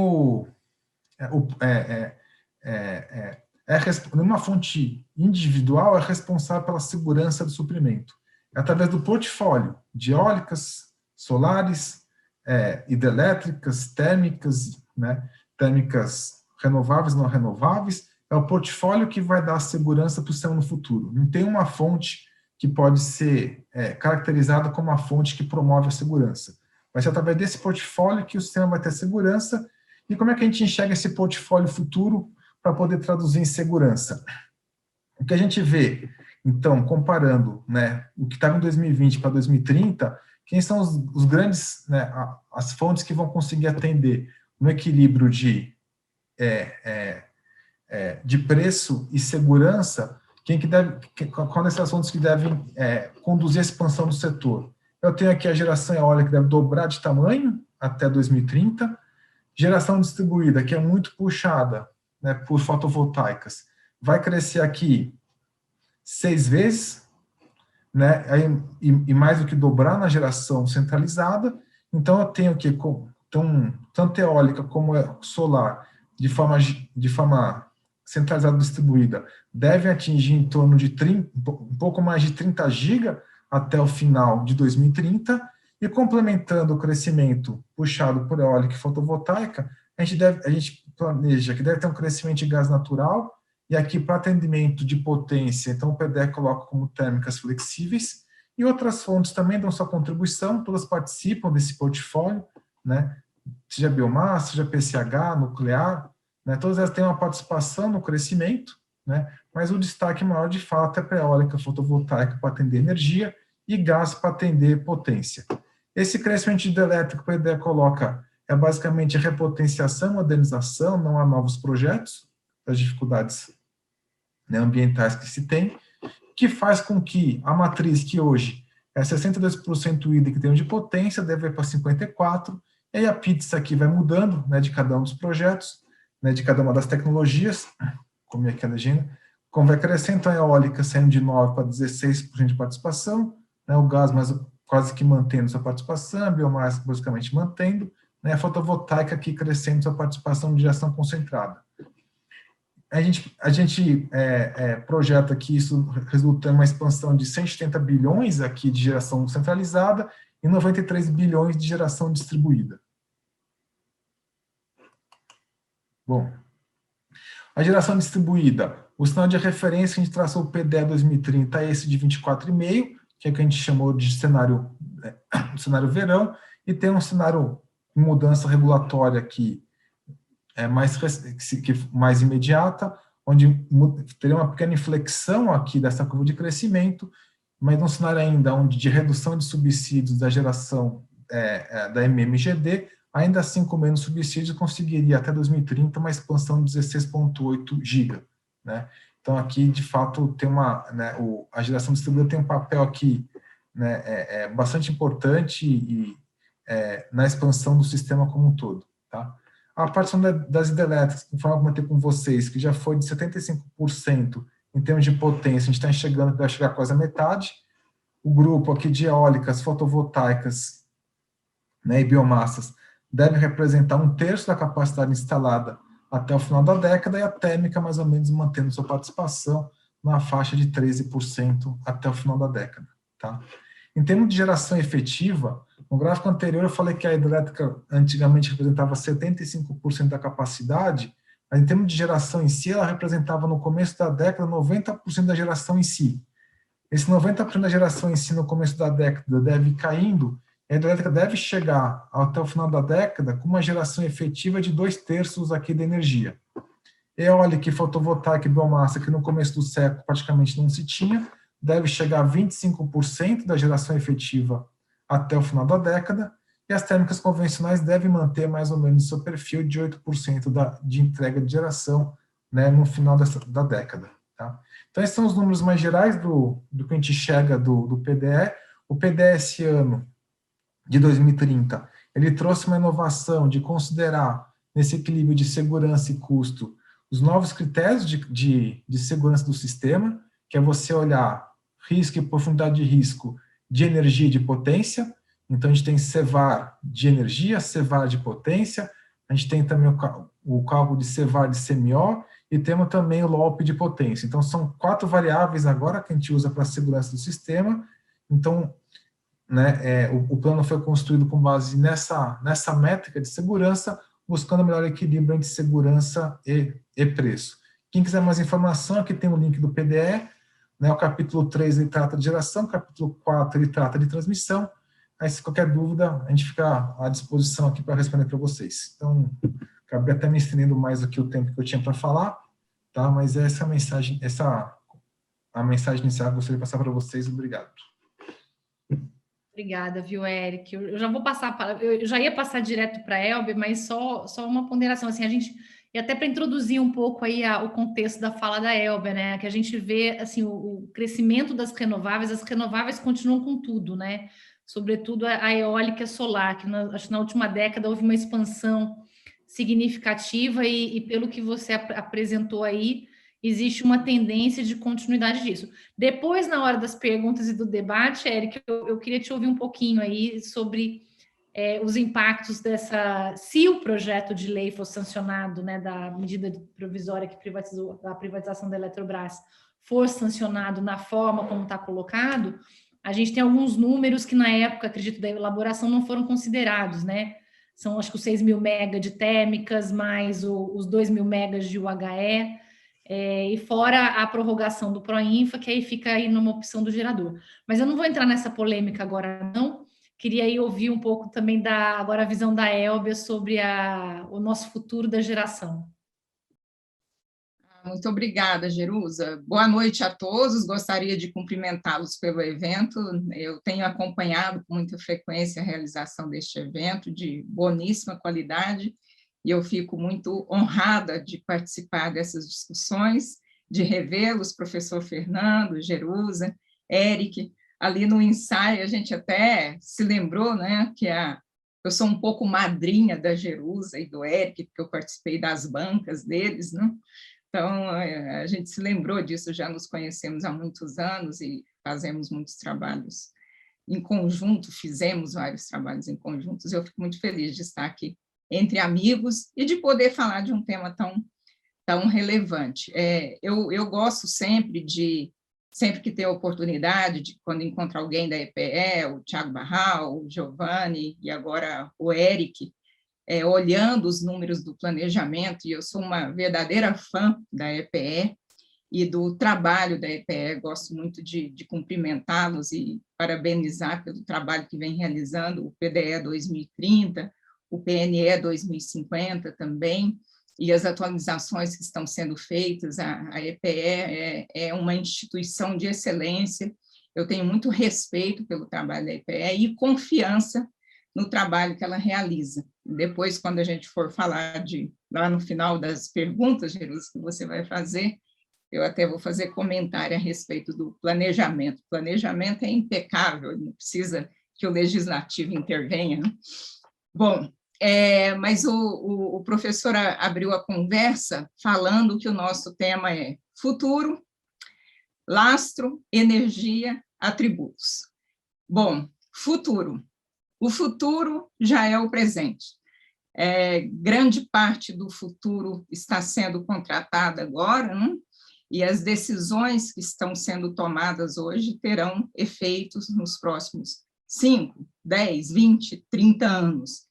nenhuma fonte individual é responsável pela segurança do suprimento. É através do portfólio de eólicas, solares, hidrelétricas, térmicas, né, térmicas renováveis, não renováveis, é o portfólio que vai dar segurança para o sistema no futuro. Não tem uma fonte que pode ser caracterizada como a fonte que promove a segurança. Vai ser através desse portfólio que o sistema vai ter segurança. E como é que a gente enxerga esse portfólio futuro para poder traduzir em segurança? O que a gente vê, então, comparando, né, o que estava em 2020 para 2030, quem são os grandes, né, as fontes que vão conseguir atender no equilíbrio de preço e segurança, quais são as fontes que devem conduzir a expansão do setor? Eu tenho aqui a geração eólica, que deve dobrar de tamanho até 2030, geração distribuída, que é muito puxada, né, por fotovoltaicas, vai crescer aqui 6 vezes, né, e mais do que dobrar na geração centralizada. Então, eu tenho que, tanto eólica como solar, de forma centralizada distribuída, devem atingir em torno de um pouco mais de 30 GB até o final de 2030, E complementando o crescimento puxado por eólica e fotovoltaica, a gente planeja que deve ter um crescimento de gás natural, e aqui para atendimento de potência, então o PDE coloca como térmicas flexíveis, e outras fontes também dão sua contribuição, todas participam desse portfólio, né? Seja biomassa, seja PCH, nuclear, né? Todas elas têm uma participação no crescimento, né? Mas o destaque maior, de fato, é para a eólica fotovoltaica para atender energia e gás para atender potência. Esse crescimento hidrelétrico que o PDE coloca é basicamente repotenciação, modernização, não há novos projetos, das dificuldades, né, ambientais que se tem, que faz com que a matriz, que hoje é 62% hídrica em termos de potência, deve ir para 54%, e aí a pizza aqui vai mudando, né, de cada um dos projetos, né, de cada uma das tecnologias, como é que é a legenda, como vai crescendo, então a eólica saindo de 9% para 16% de participação, né, o gás mais quase que mantendo sua participação, a biomassa basicamente mantendo, né, a fotovoltaica aqui crescendo sua participação de geração concentrada. A gente projeta que isso resulta em uma expansão de 170 bilhões aqui de geração centralizada e 93 bilhões de geração distribuída. Bom, a geração distribuída, o sinal de referência que a gente traçou o PDE 2030 é esse de 24,5, que é o que a gente chamou de cenário verão, e tem um cenário de mudança regulatória aqui, mais imediata, onde teria uma pequena inflexão aqui dessa curva de crescimento, mas num cenário ainda onde de redução de subsídios da geração da MMGD, ainda assim com menos subsídios, conseguiria até 2030 uma expansão de 16,8 GB, né? Então aqui, de fato, tem a geração distribuída tem um papel aqui, né, bastante importante na expansão do sistema como um todo, tá? A partição das hidrelétricas, conforme eu comentei com vocês, que já foi de 75% em termos de potência, a gente está enxergando que vai chegar quase a metade. O grupo aqui de eólicas, fotovoltaicas, né, e biomassas deve representar 1/3 da capacidade instalada até o final da década, e a térmica mais ou menos mantendo sua participação na faixa de 13% até o final da década, tá? Em termos de geração efetiva, no gráfico anterior eu falei que a hidrelétrica antigamente representava 75% da capacidade, mas em termos de geração em si, ela representava no começo da década 90% da geração em si. Esse 90% da geração em si no começo da década deve ir caindo, a hidrelétrica deve chegar até o final da década com uma geração efetiva de 2/3 aqui da energia. Eólica, fotovoltaica e biomassa, que no começo do século praticamente não se tinha, deve chegar a 25% da geração efetiva até o final da década, e as térmicas convencionais devem manter mais ou menos seu perfil de 8% de entrega de geração, né, no final da década. Tá? Então, esses são os números mais gerais do que a gente enxerga do PDE. O PDE esse ano, de 2030, ele trouxe uma inovação de considerar, nesse equilíbrio de segurança e custo, os novos critérios de segurança do sistema, que é você olhar risco e profundidade de risco de energia e de potência. Então, a gente tem CVAR de energia, CVAR de potência, a gente tem também o cálculo de CVAR de CMO, e temos também o LOP de potência. Então, são 4 variáveis agora que a gente usa para a segurança do sistema. Então, né, o plano foi construído com base nessa métrica de segurança, buscando o melhor equilíbrio entre segurança e preço. Quem quiser mais informação, aqui tem o link do PDE, né, o capítulo 3 ele trata de geração, o capítulo 4 ele trata de transmissão. Aí, se qualquer dúvida, a gente fica à disposição aqui para responder para vocês. Então, acabei até me estendendo mais do que o tempo que eu tinha para falar, tá? Mas essa é a mensagem, a mensagem inicial que eu gostaria de passar para vocês. Obrigado. Obrigada, viu, Eric? Eu já vou passar, eu já ia passar direto para a Elber, mas só uma ponderação, assim, a gente, e até para introduzir um pouco aí o contexto da fala da Elber, né, que a gente vê, assim, o crescimento das renováveis, as renováveis continuam com tudo, né, sobretudo a eólica solar, que acho que na última década houve uma expansão significativa e pelo que você apresentou aí, existe uma tendência de continuidade disso. Depois, na hora das perguntas e do debate, Eric, eu queria te ouvir um pouquinho aí sobre os impactos se o projeto de lei for sancionado, né, da medida provisória que privatizou, da privatização da Eletrobras, for sancionado na forma como está colocado, a gente tem alguns números que, na época, acredito, da elaboração, não foram considerados, né? São, acho que, os 6.000 mega de térmicas, mais os 2.000 megas de UHE, e fora a prorrogação do Proinfa, que aí fica aí numa opção do gerador. Mas eu não vou entrar nessa polêmica agora, não. Queria aí ouvir um pouco também agora a visão da Elbia sobre o nosso futuro da geração. Muito obrigada, Jerusa. Boa noite a todos, gostaria de cumprimentá-los pelo evento. Eu tenho acompanhado com muita frequência a realização deste evento, de boníssima qualidade, e eu fico muito honrada de participar dessas discussões, de revê-los, professor Fernando, Jerusa, Eric. Ali no ensaio, a gente até se lembrou, né, que eu sou um pouco madrinha da Jerusa e do Eric, porque eu participei das bancas deles, né? Então, a gente se lembrou disso, já nos conhecemos há muitos anos e fazemos muitos trabalhos em conjunto, fizemos vários trabalhos em conjuntos. Eu fico muito feliz de estar aqui entre amigos e de poder falar de um tema tão relevante. Eu gosto sempre que ter a oportunidade de, quando encontro alguém da EPE, o Thiago Barral, o Giovanni e agora o Eric, olhando os números do planejamento, e eu sou uma verdadeira fã da EPE e do trabalho da EPE, gosto muito de cumprimentá-los e parabenizar pelo trabalho que vem realizando, o PDE 2030, o PNE 2050 também, e as atualizações que estão sendo feitas. A EPE é uma instituição de excelência, eu tenho muito respeito pelo trabalho da EPE e confiança no trabalho que ela realiza. Depois, quando a gente for falar lá no final das perguntas, Jerusa, que você vai fazer, eu até vou fazer comentário a respeito do planejamento. O planejamento é impecável, não precisa que o legislativo intervenha, né? Bom, mas o professor abriu a conversa falando que o nosso tema é futuro, lastro, energia, atributos. Bom, futuro. O futuro já é o presente. Grande parte do futuro está sendo contratada agora, né? E as decisões que estão sendo tomadas hoje terão efeitos nos próximos 5, 10, 20, 30 anos.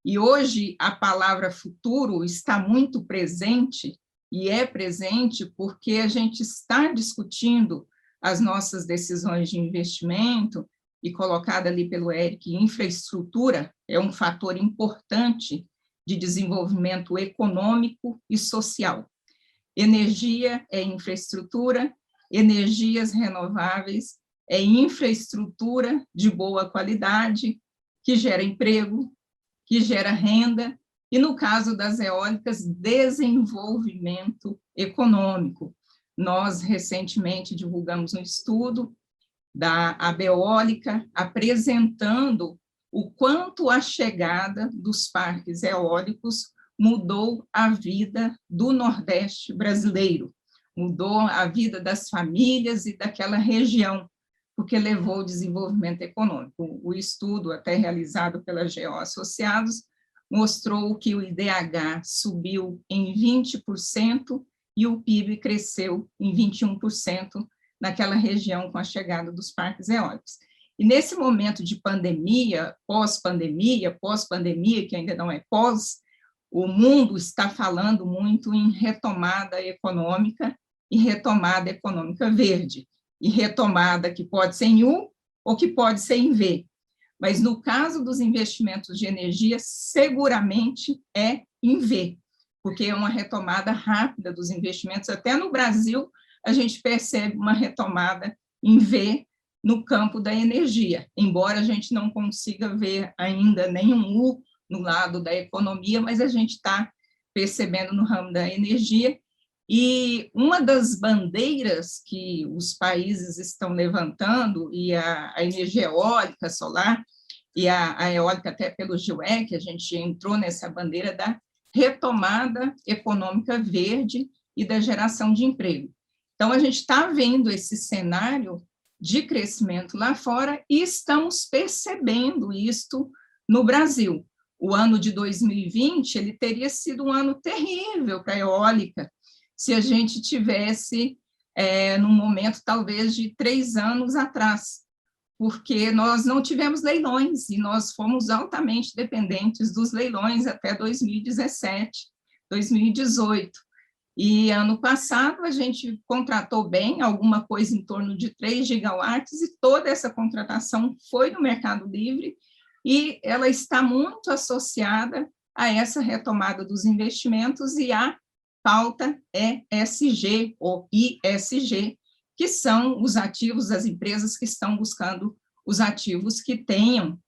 E hoje a palavra futuro está muito presente, e é presente porque a gente está discutindo as nossas decisões de investimento, e colocada ali pelo Eric, infraestrutura é um fator importante de desenvolvimento econômico e social. Energia é infraestrutura, energias renováveis é infraestrutura de boa qualidade, que gera emprego, que gera renda, e no caso das eólicas, desenvolvimento econômico. Nós recentemente divulgamos um estudo da Abeólica, apresentando o quanto a chegada dos parques eólicos mudou a vida do Nordeste brasileiro, mudou a vida das famílias e daquela região, porque levou ao desenvolvimento econômico. O estudo, até realizado pela GO Associados, mostrou que o IDH subiu em 20% e o PIB cresceu em 21%, naquela região com a chegada dos parques eólicos. E nesse momento de pandemia, pós-pandemia, que ainda não é pós, o mundo está falando muito em retomada econômica e retomada econômica verde, e retomada que pode ser em U ou que pode ser em V. Mas no caso dos investimentos de energia, seguramente é em V, porque é uma retomada rápida dos investimentos. Até no Brasil, a gente percebe uma retomada em V no campo da energia, embora a gente não consiga ver ainda nenhum U no lado da economia, mas a gente está percebendo no ramo da energia. E uma das bandeiras que os países estão levantando, e a energia eólica, solar, e a eólica até pelo GIEC, a gente entrou nessa bandeira da retomada econômica verde e da geração de emprego. Então, a gente está vendo esse cenário de crescimento lá fora e estamos percebendo isto no Brasil. O ano de 2020 ele teria sido um ano terrível para a eólica, se a gente tivesse num momento talvez de 3 anos atrás, porque nós não tivemos leilões, e nós fomos altamente dependentes dos leilões até 2017, 2018. E ano passado a gente contratou bem, alguma coisa em torno de 3 gigawatts, e toda essa contratação foi no Mercado Livre, e ela está muito associada a essa retomada dos investimentos e a pauta ESG, ou ISG, que são os ativos das empresas que estão buscando os ativos que tenham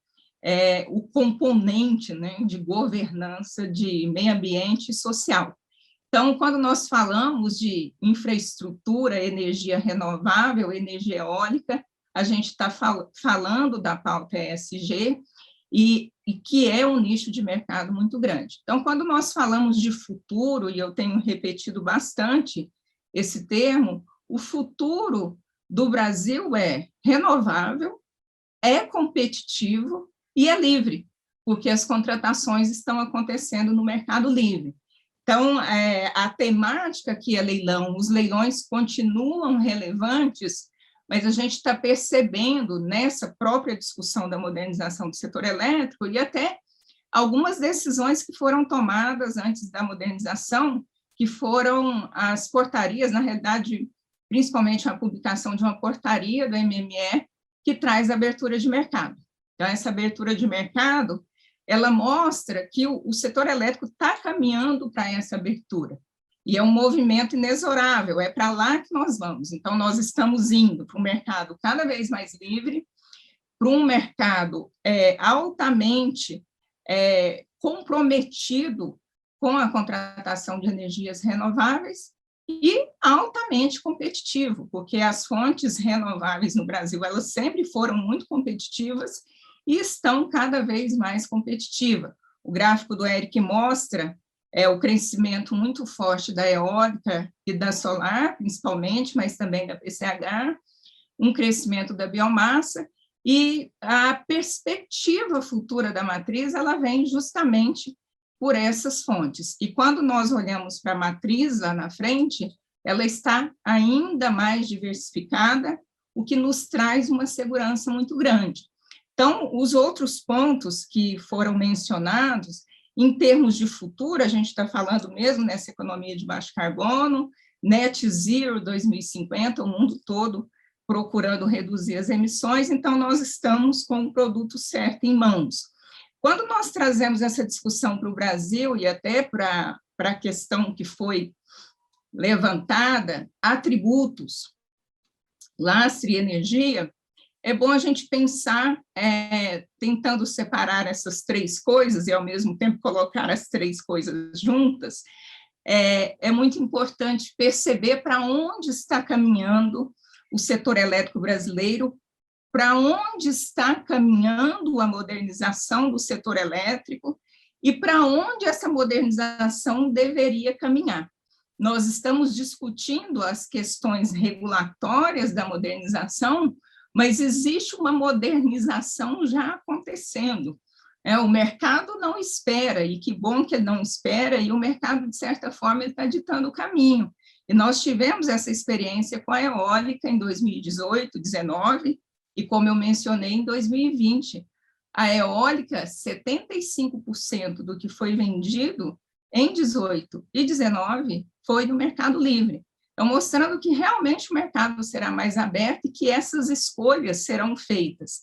o componente, né, de governança, de meio ambiente e social. Então, quando nós falamos de infraestrutura, energia renovável, energia eólica, a gente está falando da pauta ESG, e que é um nicho de mercado muito grande. Então, quando nós falamos de futuro, e eu tenho repetido bastante esse termo, o futuro do Brasil é renovável, é competitivo e é livre, porque as contratações estão acontecendo no mercado livre. Então, a temática que é leilão, os leilões continuam relevantes, mas a gente está percebendo nessa própria discussão da modernização do setor elétrico e até algumas decisões que foram tomadas antes da modernização, que foram as portarias, na realidade, principalmente a publicação de uma portaria do MME, que traz abertura de mercado. Então, essa abertura de mercado, ela mostra que o setor elétrico está caminhando para essa abertura. E é um movimento inexorável, é para lá que nós vamos. Então, nós estamos indo para um mercado cada vez mais livre, para um mercado altamente comprometido com a contratação de energias renováveis e altamente competitivo, porque as fontes renováveis no Brasil, elas sempre foram muito competitivas e estão cada vez mais competitivas. O gráfico do Eric mostra o crescimento muito forte da eólica e da solar, principalmente, mas também da PCH, um crescimento da biomassa, e a perspectiva futura da matriz, ela vem justamente por essas fontes. E quando nós olhamos para a matriz lá na frente, ela está ainda mais diversificada, o que nos traz uma segurança muito grande. Então, os outros pontos que foram mencionados, em termos de futuro, a gente está falando mesmo nessa economia de baixo carbono, net zero 2050, o mundo todo procurando reduzir as emissões, então nós estamos com o produto certo em mãos. Quando nós trazemos essa discussão para o Brasil e até para a questão que foi levantada, atributos, lastro e energia, é bom a gente pensar, tentando separar essas 3 coisas e, ao mesmo tempo, colocar as 3 coisas juntas, é muito importante perceber para onde está caminhando o setor elétrico brasileiro, para onde está caminhando a modernização do setor elétrico e para onde essa modernização deveria caminhar. Nós estamos discutindo as questões regulatórias da modernização, mas existe uma modernização já acontecendo. O mercado não espera, e que bom que ele não espera, e o mercado, de certa forma, está ditando o caminho. E nós tivemos essa experiência com a eólica em 2018, 2019, e como eu mencionei, em 2020. A eólica, 75% do que foi vendido em 18 e 19 foi no Mercado Livre. Então, mostrando que realmente o mercado será mais aberto e que essas escolhas serão feitas.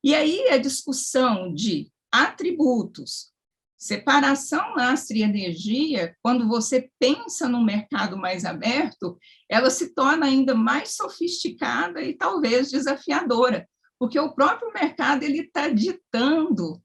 E aí a discussão de atributos, separação lastro e energia, quando você pensa no mercado mais aberto, ela se torna ainda mais sofisticada e talvez desafiadora, porque o próprio mercado está ditando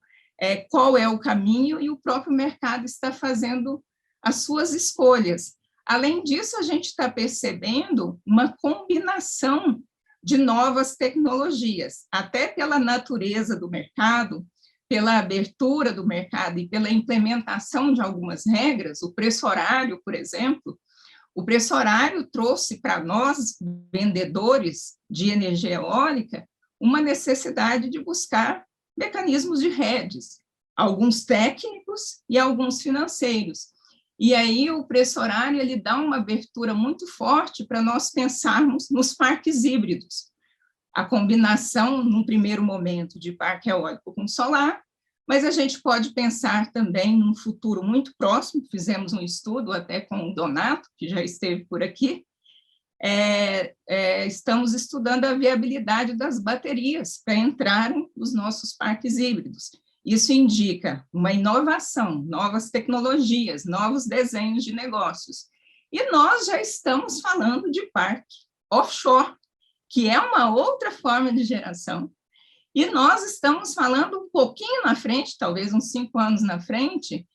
qual é o caminho e o próprio mercado está fazendo as suas escolhas. Além disso, a gente está percebendo uma combinação de novas tecnologias, até pela natureza do mercado, pela abertura do mercado e pela implementação de algumas regras. O preço horário, por exemplo, o preço horário trouxe para nós, vendedores de energia eólica, uma necessidade de buscar mecanismos de redes, alguns técnicos e alguns financeiros. E aí o preço horário ele dá uma abertura muito forte para nós pensarmos nos parques híbridos. a combinação, num primeiro momento, de parque eólico com solar, mas a gente pode pensar também num futuro muito próximo, fizemos um estudo até com o Donato, que já esteve por aqui, estamos estudando a viabilidade das baterias para entrarem nos nossos parques híbridos. Isso indica uma inovação, novas tecnologias, novos desenhos de negócios. E nós já estamos falando de parque offshore, que é uma outra forma de geração. E nós estamos falando um pouquinho na frente, talvez uns 5 anos na frente,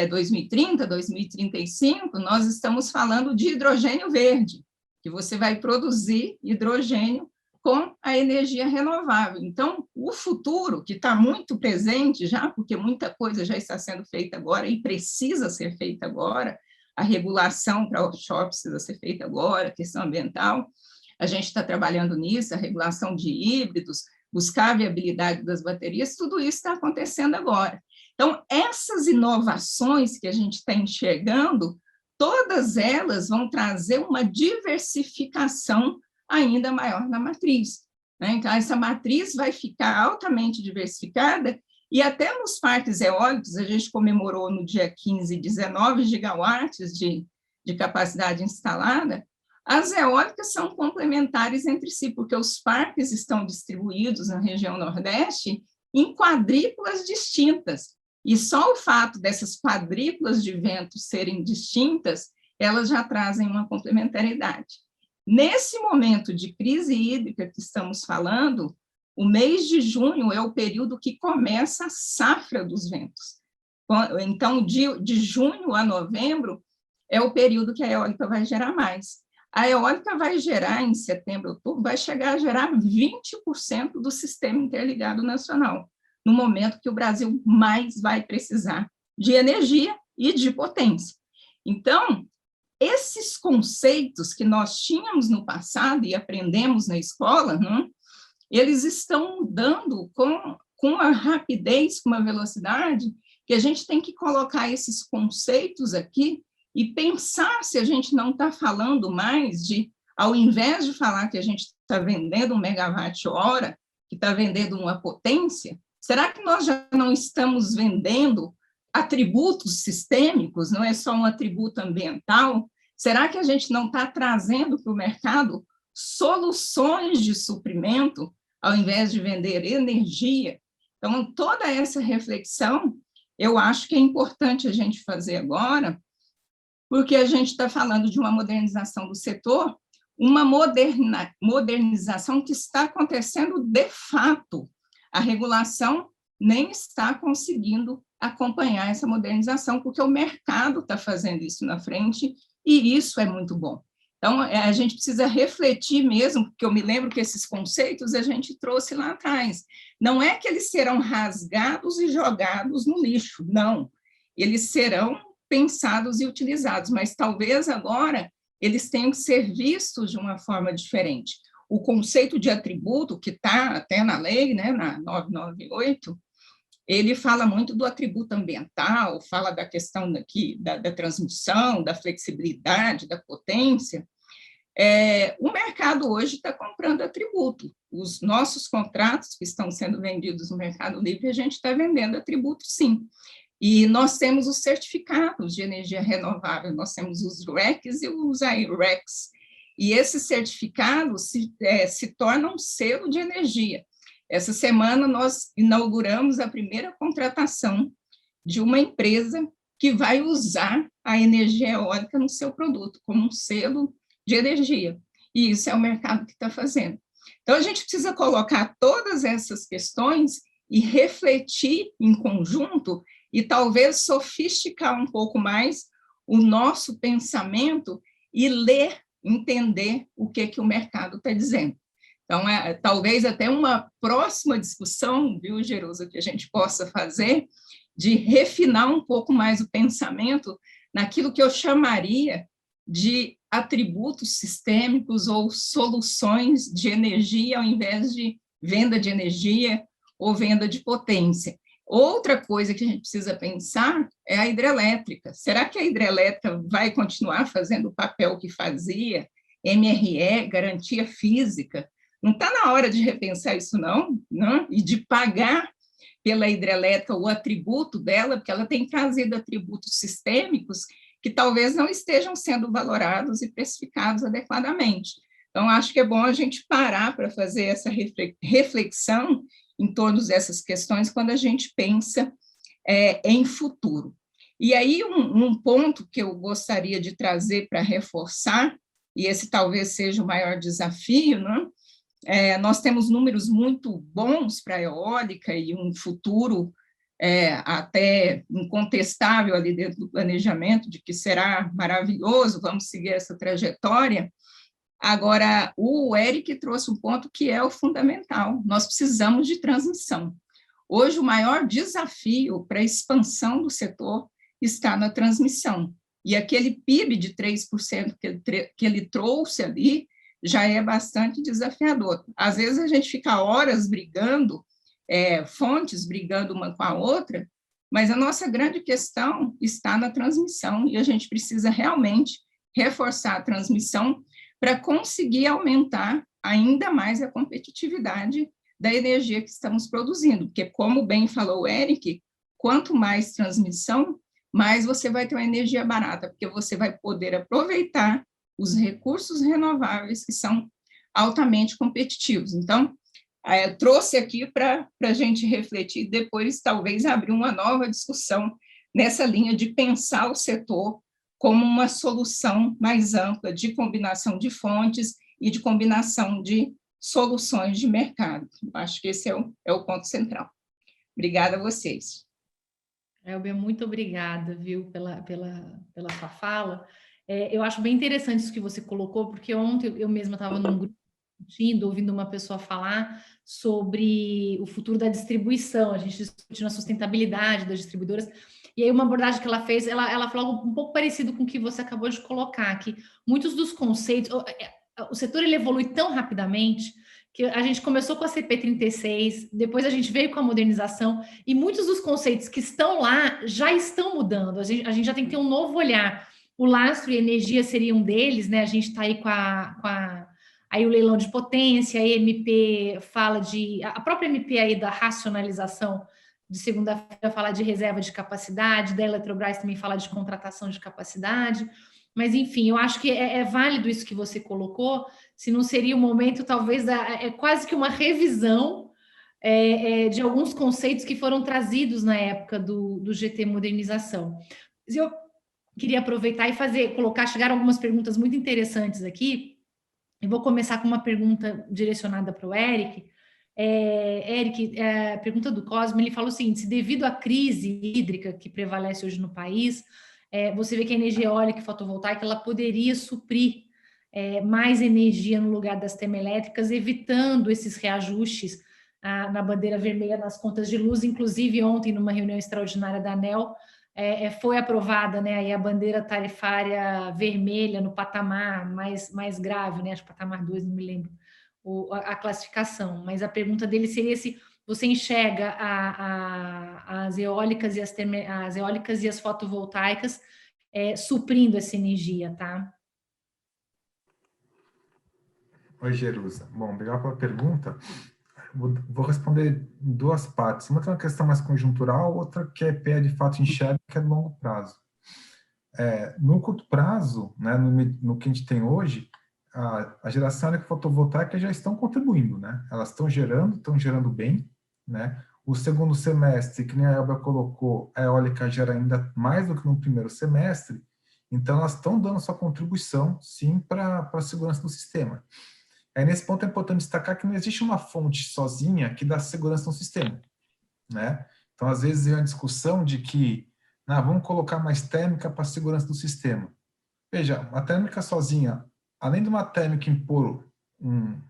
2030, 2035, nós estamos falando de hidrogênio verde, que você vai produzir hidrogênio com a energia renovável. Então, o futuro, que está muito presente já, porque muita coisa já está sendo feita agora e precisa ser feita agora, a regulação para offshore precisa ser feita agora, a questão ambiental, a gente está trabalhando nisso, a regulação de híbridos, buscar a viabilidade das baterias, tudo isso está acontecendo agora. Então, essas inovações que a gente está enxergando, todas elas vão trazer uma diversificação ainda maior na matriz, né? Então, essa matriz vai ficar altamente diversificada, e até nos parques eólicos, a gente comemorou no dia 15, 19 gigawatts de capacidade instalada. As eólicas são complementares entre si, porque os parques estão distribuídos na região Nordeste em quadrículas distintas, e só o fato dessas quadrículas de vento serem distintas, elas já trazem uma complementaridade. Nesse momento de crise hídrica que estamos falando, o mês de junho é o período que começa a safra dos ventos. Então, de junho a novembro é o período que a eólica vai gerar mais. A eólica vai gerar, em setembro, outubro, vai chegar a gerar 20% do sistema interligado nacional, no momento que o Brasil mais vai precisar de energia e de potência. Então, esses conceitos que nós tínhamos no passado e aprendemos na escola, eles estão mudando com uma rapidez, com uma velocidade, que a gente tem que colocar esses conceitos aqui e pensar se a gente não está falando mais de, ao invés de falar que a gente está vendendo 1 megawatt-hora, que está vendendo uma potência, será que nós já não estamos vendendo atributos sistêmicos, não é só um atributo ambiental? Será que a gente não está trazendo para o mercado soluções de suprimento, ao invés de vender energia? Então, toda essa reflexão, eu acho que é importante a gente fazer agora, porque a gente está falando de uma modernização do setor, uma modernização que está acontecendo de fato. A regulação nem está conseguindo acompanhar essa modernização, porque o mercado está fazendo isso na frente, e isso é muito bom. Então, a gente precisa refletir mesmo, porque eu me lembro que esses conceitos a gente trouxe lá atrás. Não é que eles serão rasgados e jogados no lixo, não. Eles serão pensados e utilizados, mas talvez agora eles tenham que ser vistos de uma forma diferente. O conceito de atributo, que está até na lei, né, na 998, ele fala muito do atributo ambiental, fala da questão daqui, da transmissão, da flexibilidade, da potência. O mercado hoje está comprando atributo. Os nossos contratos que estão sendo vendidos no Mercado Livre, a gente está vendendo atributo, sim. E nós temos os certificados de energia renovável, nós temos os RECs e os I-RECs. E esses certificados se tornam um selo de energia. Essa semana, nós inauguramos a primeira contratação de uma empresa que vai usar a energia eólica no seu produto, como um selo de energia. E isso é o mercado que está fazendo. Então, a gente precisa colocar todas essas questões e refletir em conjunto e talvez sofisticar um pouco mais o nosso pensamento e ler, entender o que o mercado está dizendo. Então, talvez até uma próxima discussão, viu, Jerusa, que a gente possa fazer, de refinar um pouco mais o pensamento naquilo que eu chamaria de atributos sistêmicos ou soluções de energia, ao invés de venda de energia ou venda de potência. Outra coisa que a gente precisa pensar é a hidrelétrica. Será que a hidrelétrica vai continuar fazendo o papel que fazia, MRE, garantia física, Não está na hora de repensar isso, não, e de pagar pela hidrelétrica o atributo dela, porque ela tem trazido atributos sistêmicos que talvez não estejam sendo valorados e precificados adequadamente. Então, acho que é bom a gente parar para fazer essa reflexão em torno dessas questões quando a gente pensa em futuro. E aí, um ponto que eu gostaria de trazer para reforçar, e esse talvez seja o maior desafio, nós temos números muito bons para a eólica e um futuro até incontestável ali dentro do planejamento, de que será maravilhoso, vamos seguir essa trajetória. Agora, o Eric trouxe um ponto que é o fundamental, nós precisamos de transmissão. Hoje, o maior desafio para a expansão do setor está na transmissão, e aquele PIB de 3% que ele trouxe ali já é bastante desafiador. Às vezes, a gente fica horas brigando, fontes brigando uma com a outra, mas a nossa grande questão está na transmissão, e a gente precisa realmente reforçar a transmissão para conseguir aumentar ainda mais a competitividade da energia que estamos produzindo, porque, como bem falou o Eric, quanto mais transmissão, mais você vai ter uma energia barata, porque você vai poder aproveitar os recursos renováveis que são altamente competitivos. Então, eu trouxe aqui para a gente refletir e depois talvez abrir uma nova discussão nessa linha de pensar o setor como uma solução mais ampla de combinação de fontes e de combinação de soluções de mercado. Acho que esse é o ponto central. Obrigada a vocês. Elbia, muito obrigada, viu, pela sua fala. Eu acho bem interessante isso que você colocou, porque ontem eu mesma estava num grupo discutindo, ouvindo uma pessoa falar sobre o futuro da distribuição, a gente discutindo a sustentabilidade das distribuidoras, e aí uma abordagem que ela fez, ela falou algo um pouco parecido com o que você acabou de colocar, que muitos dos conceitos, o setor ele evolui tão rapidamente, que a gente começou com a CP36, depois a gente veio com a modernização, e muitos dos conceitos que estão lá já estão mudando, a gente já tem que ter um novo olhar. O lastro e energia seria um deles, né? A gente está aí aí o leilão de potência, a MP fala a própria MP aí da racionalização de segunda-feira fala de reserva de capacidade, da Eletrobras também fala de contratação de capacidade, mas enfim, eu acho que é válido isso que você colocou, se não seria o momento talvez, é quase que uma revisão de alguns conceitos que foram trazidos na época do GT Modernização. Eu queria aproveitar e chegaram algumas perguntas muito interessantes aqui. Eu vou começar com uma pergunta direcionada para o Eric. Eric, a pergunta do Cosme, ele fala o seguinte: se devido à crise hídrica que prevalece hoje no país, você vê que a energia eólica e fotovoltaica ela poderia suprir mais energia no lugar das termoelétricas, evitando esses reajustes na bandeira vermelha nas contas de luz. Inclusive, ontem, numa reunião extraordinária da ANEEL, foi aprovada, né, aí a bandeira tarifária vermelha no patamar mais grave, né, acho que patamar 2, não me lembro a classificação, mas a pergunta dele seria se você enxerga as eólicas e as fotovoltaicas suprindo essa energia, tá? Oi, Jerusa. Bom, obrigado pela pergunta. Vou responder em duas partes. Uma que é uma questão mais conjuntural, outra que de fato enxerga, que é de longo prazo. No curto prazo, né, no que a gente tem hoje, a geração elétrica fotovoltaica já estão contribuindo, né? Elas estão gerando bem, né? O segundo semestre, que nem a Elba colocou, a eólica gera ainda mais do que no primeiro semestre, então elas estão dando sua contribuição, sim, para a segurança do sistema. Aí, nesse ponto, é importante destacar que não existe uma fonte sozinha que dá segurança no sistema, né? Então, às vezes, é uma discussão de que vamos colocar mais térmica para a segurança do sistema. Veja, a térmica sozinha, além de uma térmica impor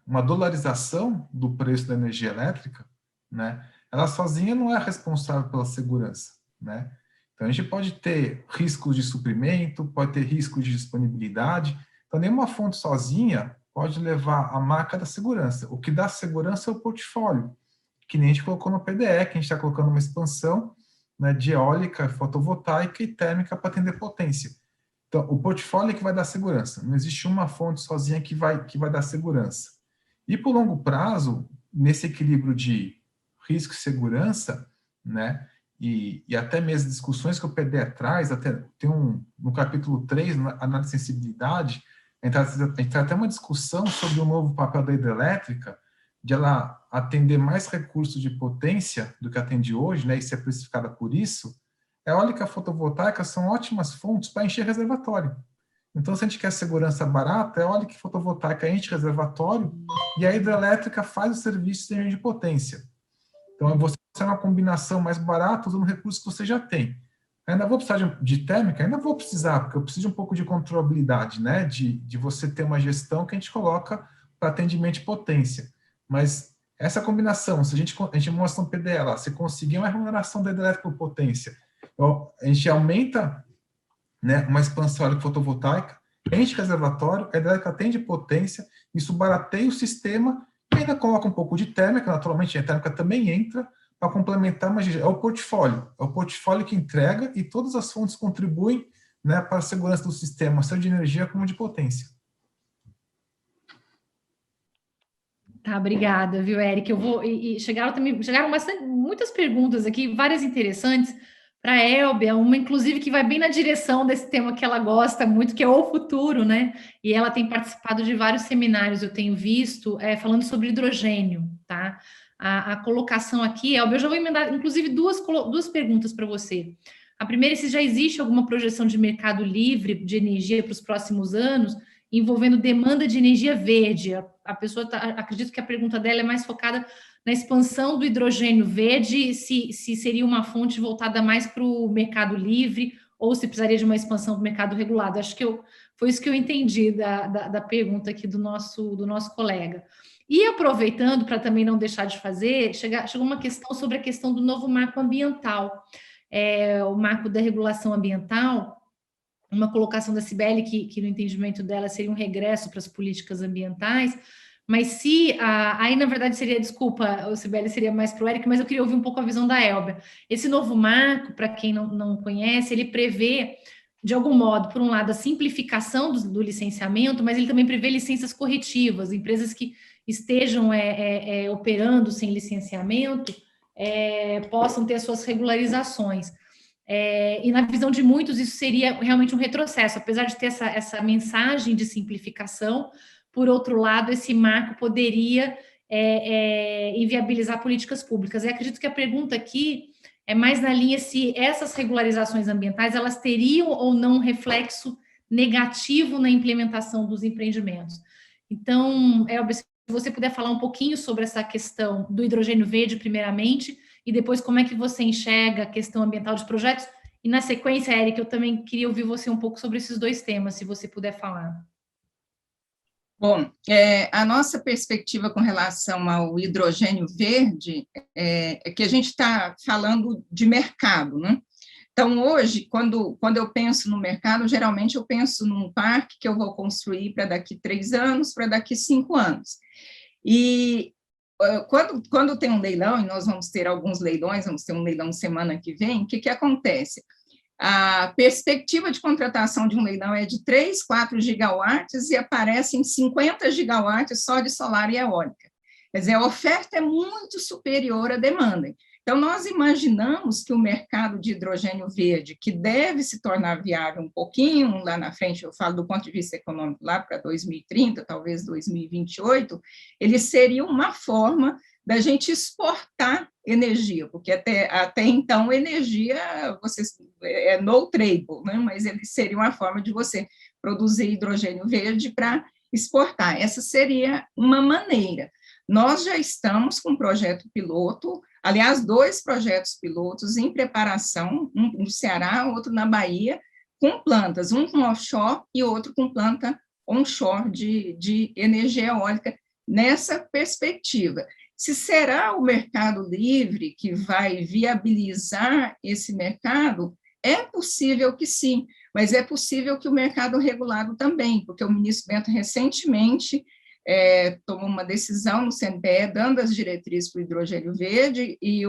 uma dolarização do preço da energia elétrica, né, ela sozinha não é responsável pela segurança, né? Então, a gente pode ter riscos de suprimento, pode ter riscos de disponibilidade, então nenhuma fonte sozinha pode levar a marca da segurança. O que dá segurança é o portfólio, que nem a gente colocou no PDE, que a gente está colocando uma expansão, né, de eólica, fotovoltaica e térmica para atender potência. Então, o portfólio é que vai dar segurança. Não existe uma fonte sozinha que vai dar segurança. E, por longo prazo, nesse equilíbrio de risco e segurança, né, e até mesmo discussões que o PD traz, até tem no capítulo 3, na análise de sensibilidade, a gente tem até uma discussão sobre o novo papel da hidrelétrica, de ela atender mais recursos de potência do que atende hoje, né, e ser precificada por isso. A eólica e a fotovoltaica são ótimas fontes para encher reservatório. Então, se a gente quer segurança barata, a eólica e fotovoltaica enche reservatório e a hidrelétrica faz o serviço de energia de potência. Então, você tem uma combinação mais barata usando recursos que você já tem. Ainda vou precisar de térmica? Ainda vou precisar, porque eu preciso de um pouco de controlabilidade, né? De você ter uma gestão que a gente coloca para atendimento de potência. Mas essa combinação, se a gente mostra um PDE lá, se conseguir uma remuneração da hidrelétrica por potência, a gente aumenta, né, uma expansão eólica fotovoltaica, enche reservatório, a hidrelétrica atende potência, isso barateia o sistema e ainda coloca um pouco de térmica, naturalmente a térmica também entra para complementar, mas é o portfólio que entrega e todas as fontes contribuem, né, para a segurança do sistema, seja de energia como de potência. Tá, obrigada, viu, Eric? Eu vou chegaram muitas perguntas aqui, várias interessantes para a Elbia, uma inclusive que vai bem na direção desse tema que ela gosta muito, que é o futuro, né? E ela tem participado de vários seminários, eu tenho visto, falando sobre hidrogênio, tá? A colocação aqui, Elbia, eu já vou emendar, inclusive, duas perguntas para você. A primeira é se já existe alguma projeção de mercado livre de energia para os próximos anos, envolvendo demanda de energia verde. A pessoa acredito que a pergunta dela é mais focada na expansão do hidrogênio verde, se seria uma fonte voltada mais para o mercado livre ou se precisaria de uma expansão do mercado regulado. Acho que foi isso que eu entendi da pergunta aqui do nosso colega. E aproveitando, para também não deixar de fazer, chegou uma questão sobre a questão do novo marco ambiental, o marco da regulação ambiental, uma colocação da Cibele que no entendimento dela seria um regresso para as políticas ambientais, mas aí na verdade seria, desculpa, o Cibele seria mais para o Eric, mas eu queria ouvir um pouco a visão da Elbia. Esse novo marco, para quem não conhece, ele prevê, de algum modo, por um lado, a simplificação do licenciamento, mas ele também prevê licenças corretivas, empresas que estejam operando sem licenciamento possam ter as suas regularizações. E na visão de muitos, isso seria realmente um retrocesso, apesar de ter essa mensagem de simplificação. Por outro lado, esse marco poderia inviabilizar políticas públicas. Eu acredito que a pergunta aqui é mais na linha se essas regularizações ambientais elas teriam ou não um reflexo negativo na implementação dos empreendimentos. Então, Elbia, se você puder falar um pouquinho sobre essa questão do hidrogênio verde, primeiramente, e depois como é que você enxerga a questão ambiental de projetos. E na sequência, Eric, eu também queria ouvir você um pouco sobre esses dois temas, se você puder falar. Bom, a nossa perspectiva com relação ao hidrogênio verde é que a gente está falando de mercado, né? Então, hoje, quando eu penso no mercado, geralmente eu penso num parque que eu vou construir para daqui 3 anos, para daqui 5 anos. E quando tem um leilão, e nós vamos ter alguns leilões, vamos ter um leilão semana que vem, o que acontece? A perspectiva de contratação de um leilão é de 3, 4 gigawatts e aparecem 50 gigawatts só de solar e eólica. Quer dizer, a oferta é muito superior à demanda. Então, nós imaginamos que o mercado de hidrogênio verde, que deve se tornar viável um pouquinho lá na frente, eu falo do ponto de vista econômico, lá para 2030, talvez 2028, ele seria uma forma da gente exportar energia, porque até então energia é no tradable, né? Mas ele seria uma forma de você produzir hidrogênio verde para exportar. Essa seria uma maneira. Nós já estamos com um projeto piloto, aliás, 2 projetos pilotos em preparação, um no Ceará, outro na Bahia, com plantas, um com offshore e outro com planta onshore de energia eólica, nessa perspectiva. Se será o mercado livre que vai viabilizar esse mercado, é possível que sim, mas é possível que o mercado regulado também, porque o ministro Bento recentemente tomou uma decisão no CNPE, dando as diretrizes para o hidrogênio verde, e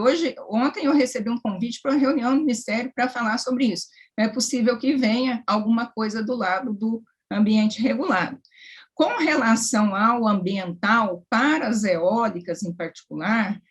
ontem eu recebi um convite para uma reunião no Ministério para falar sobre isso. É possível que venha alguma coisa do lado do ambiente regulado. Com relação ao ambiental, para as eólicas em particular,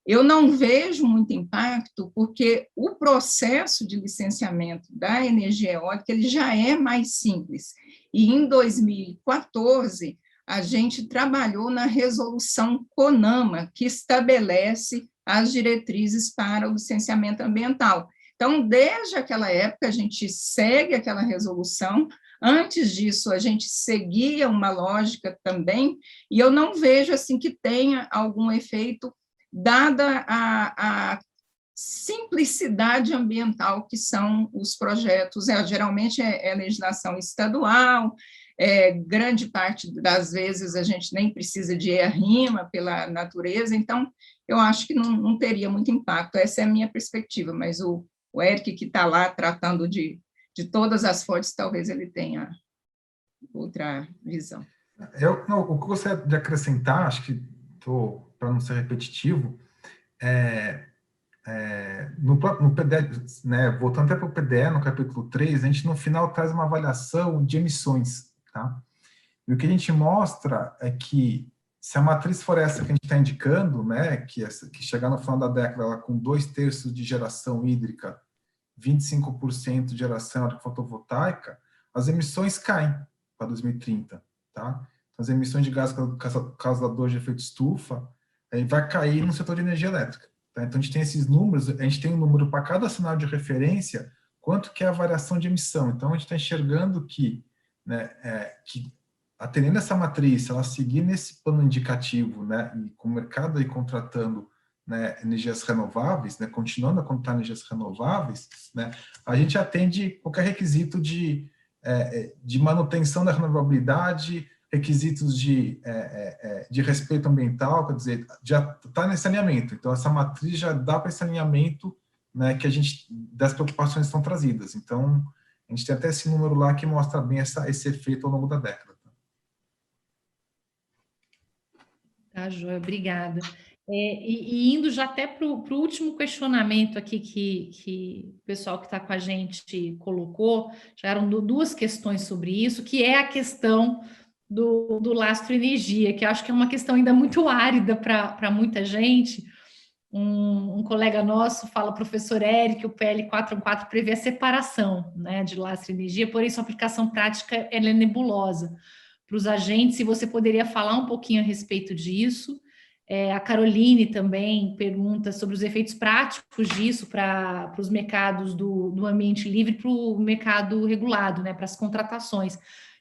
eu não vejo muito impacto, porque o processo de licenciamento da energia eólica ele já é mais simples. E em 2014, a gente trabalhou na resolução CONAMA, que estabelece as diretrizes para o licenciamento ambiental. Então, desde aquela época, a gente segue aquela resolução. Antes disso, a gente seguia uma lógica também, e eu não vejo assim que tenha algum efeito, dada a simplicidade ambiental que são os projetos. Geralmente é legislação estadual, grande parte das vezes a gente nem precisa de ERRIMA pela natureza, então eu acho que não teria muito impacto. Essa é a minha perspectiva, mas o Eric, que está lá tratando de todas as fontes, talvez ele tenha outra visão. O que eu gostaria de acrescentar, acho que, para não ser repetitivo, no PDE, né, voltando até para o PDE, no capítulo 3, a gente no final traz uma avaliação de emissões, tá? E o que a gente mostra é que, se a matriz for essa que a gente está indicando, né, que chegar no final da década ela com 2/3 de geração hídrica, 25% de geração fotovoltaica, as emissões caem para 2030, tá? Então, as emissões de gás causador de efeito estufa vai cair no setor de energia elétrica. Tá? Então, a gente tem esses números, a gente tem um número para cada sinal de referência, quanto que é a variação de emissão. Então, a gente está enxergando que, né, que atendendo essa matriz, se ela seguir nesse plano indicativo, né, e com o mercado aí contratando, né, energias renováveis, né, continuando a contratar energias renováveis, né, a gente atende qualquer requisito de manutenção da renovabilidade, requisitos de respeito ambiental, quer dizer, já está nesse alinhamento. Então, essa matriz já dá para esse alinhamento, né, que das preocupações estão trazidas. Então, a gente tem até esse número lá que mostra bem esse efeito ao longo da década. Tá, joia, obrigada. E indo já até para o último questionamento aqui que o pessoal que está com a gente colocou, já eram duas questões sobre isso, que é a questão do lastro energia, que eu acho que é uma questão ainda muito árida para muita gente. Um colega nosso fala, professor Eric, que o PL 414 prevê a separação, né, de lastro energia, porém sua aplicação prática ela é nebulosa para os agentes, se você poderia falar um pouquinho a respeito disso. A Caroline também pergunta sobre os efeitos práticos disso para os mercados do ambiente livre para o mercado regulado, né, para as contratações.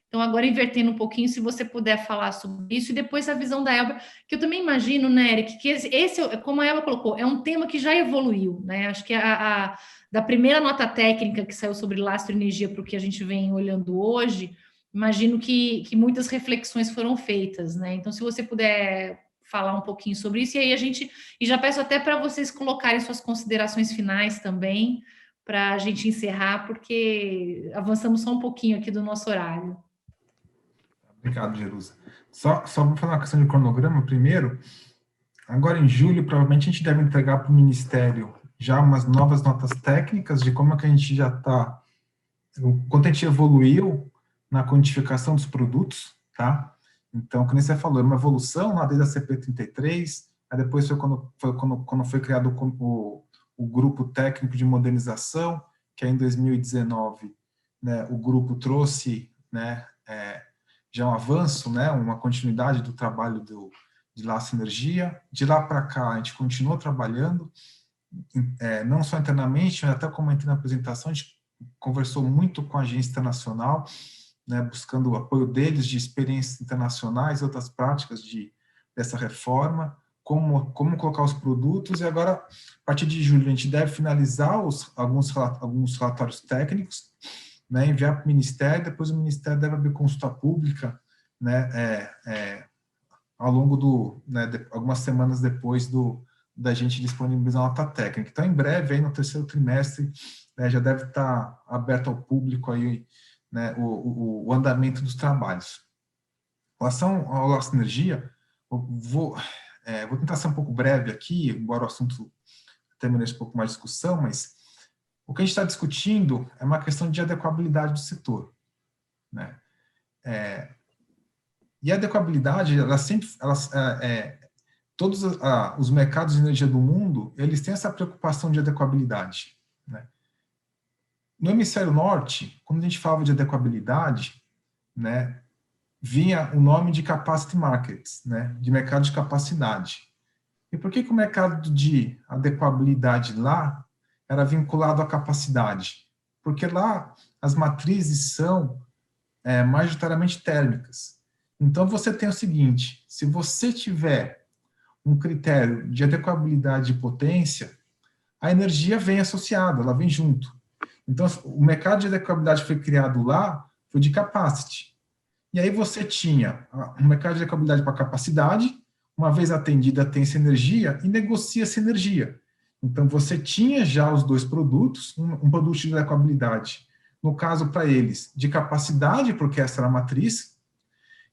Então, agora invertendo um pouquinho, se você puder falar sobre isso, e depois a visão da Elba, que eu também imagino, né, Eric, que esse, como a Elba colocou, é um tema que já evoluiu, né? Acho que da primeira nota técnica que saiu sobre lastro e energia para o que a gente vem olhando hoje, imagino que muitas reflexões foram feitas, né? Então, se você puder falar um pouquinho sobre isso, e aí e já peço até para vocês colocarem suas considerações finais também, para a gente encerrar, porque avançamos só um pouquinho aqui do nosso horário. Obrigado, Jerusa. Só vou falar uma questão de cronograma primeiro. Agora, em julho, provavelmente a gente deve entregar para o Ministério já umas novas notas técnicas de como é que a gente já está, o quanto a gente evoluiu na quantificação dos produtos, tá? Então, como você falou, é uma evolução lá desde a CP33, aí depois foi quando foi criado o grupo técnico de modernização, que aí em 2019, né, o grupo trouxe, né, já um avanço, né, uma continuidade do trabalho de Lastro Energia. De lá para cá, a gente continuou trabalhando, não só internamente, mas até como entrei na apresentação, a gente conversou muito com a agência internacional, né, buscando o apoio deles de experiências internacionais, outras práticas dessa reforma, como colocar os produtos, e agora, a partir de julho, a gente deve finalizar alguns relatórios técnicos, né, enviar para o Ministério, depois o Ministério deve abrir consulta pública, né, ao longo algumas semanas depois da gente disponibilizar a nota técnica. Então, em breve, aí no terceiro trimestre, né, já deve estar aberto ao público aí, né, o andamento dos trabalhos. Em relação ao Lastro Energia, vou tentar ser um pouco breve aqui, embora o assunto termine um pouco mais de discussão, mas o que a gente está discutindo é uma questão de adequabilidade do setor, né? E a adequabilidade, todos os mercados de energia do mundo, eles têm essa preocupação de adequabilidade, né? No hemisfério norte, quando a gente falava de adequabilidade, né, vinha o nome de capacity markets, né, de mercado de capacidade. E por que o mercado de adequabilidade lá era vinculado à capacidade? Porque lá as matrizes são majoritariamente térmicas. Então você tem o seguinte, se você tiver um critério de adequabilidade de potência, a energia vem associada, ela vem junto. Então, o mercado de adequabilidade que foi criado lá foi de capacity. E aí você tinha um mercado de adequabilidade para capacidade, uma vez atendida, tem-se energia e negocia-se energia. Então, você tinha já os dois produtos, um produto de adequabilidade, no caso para eles, de capacidade, porque essa era a matriz,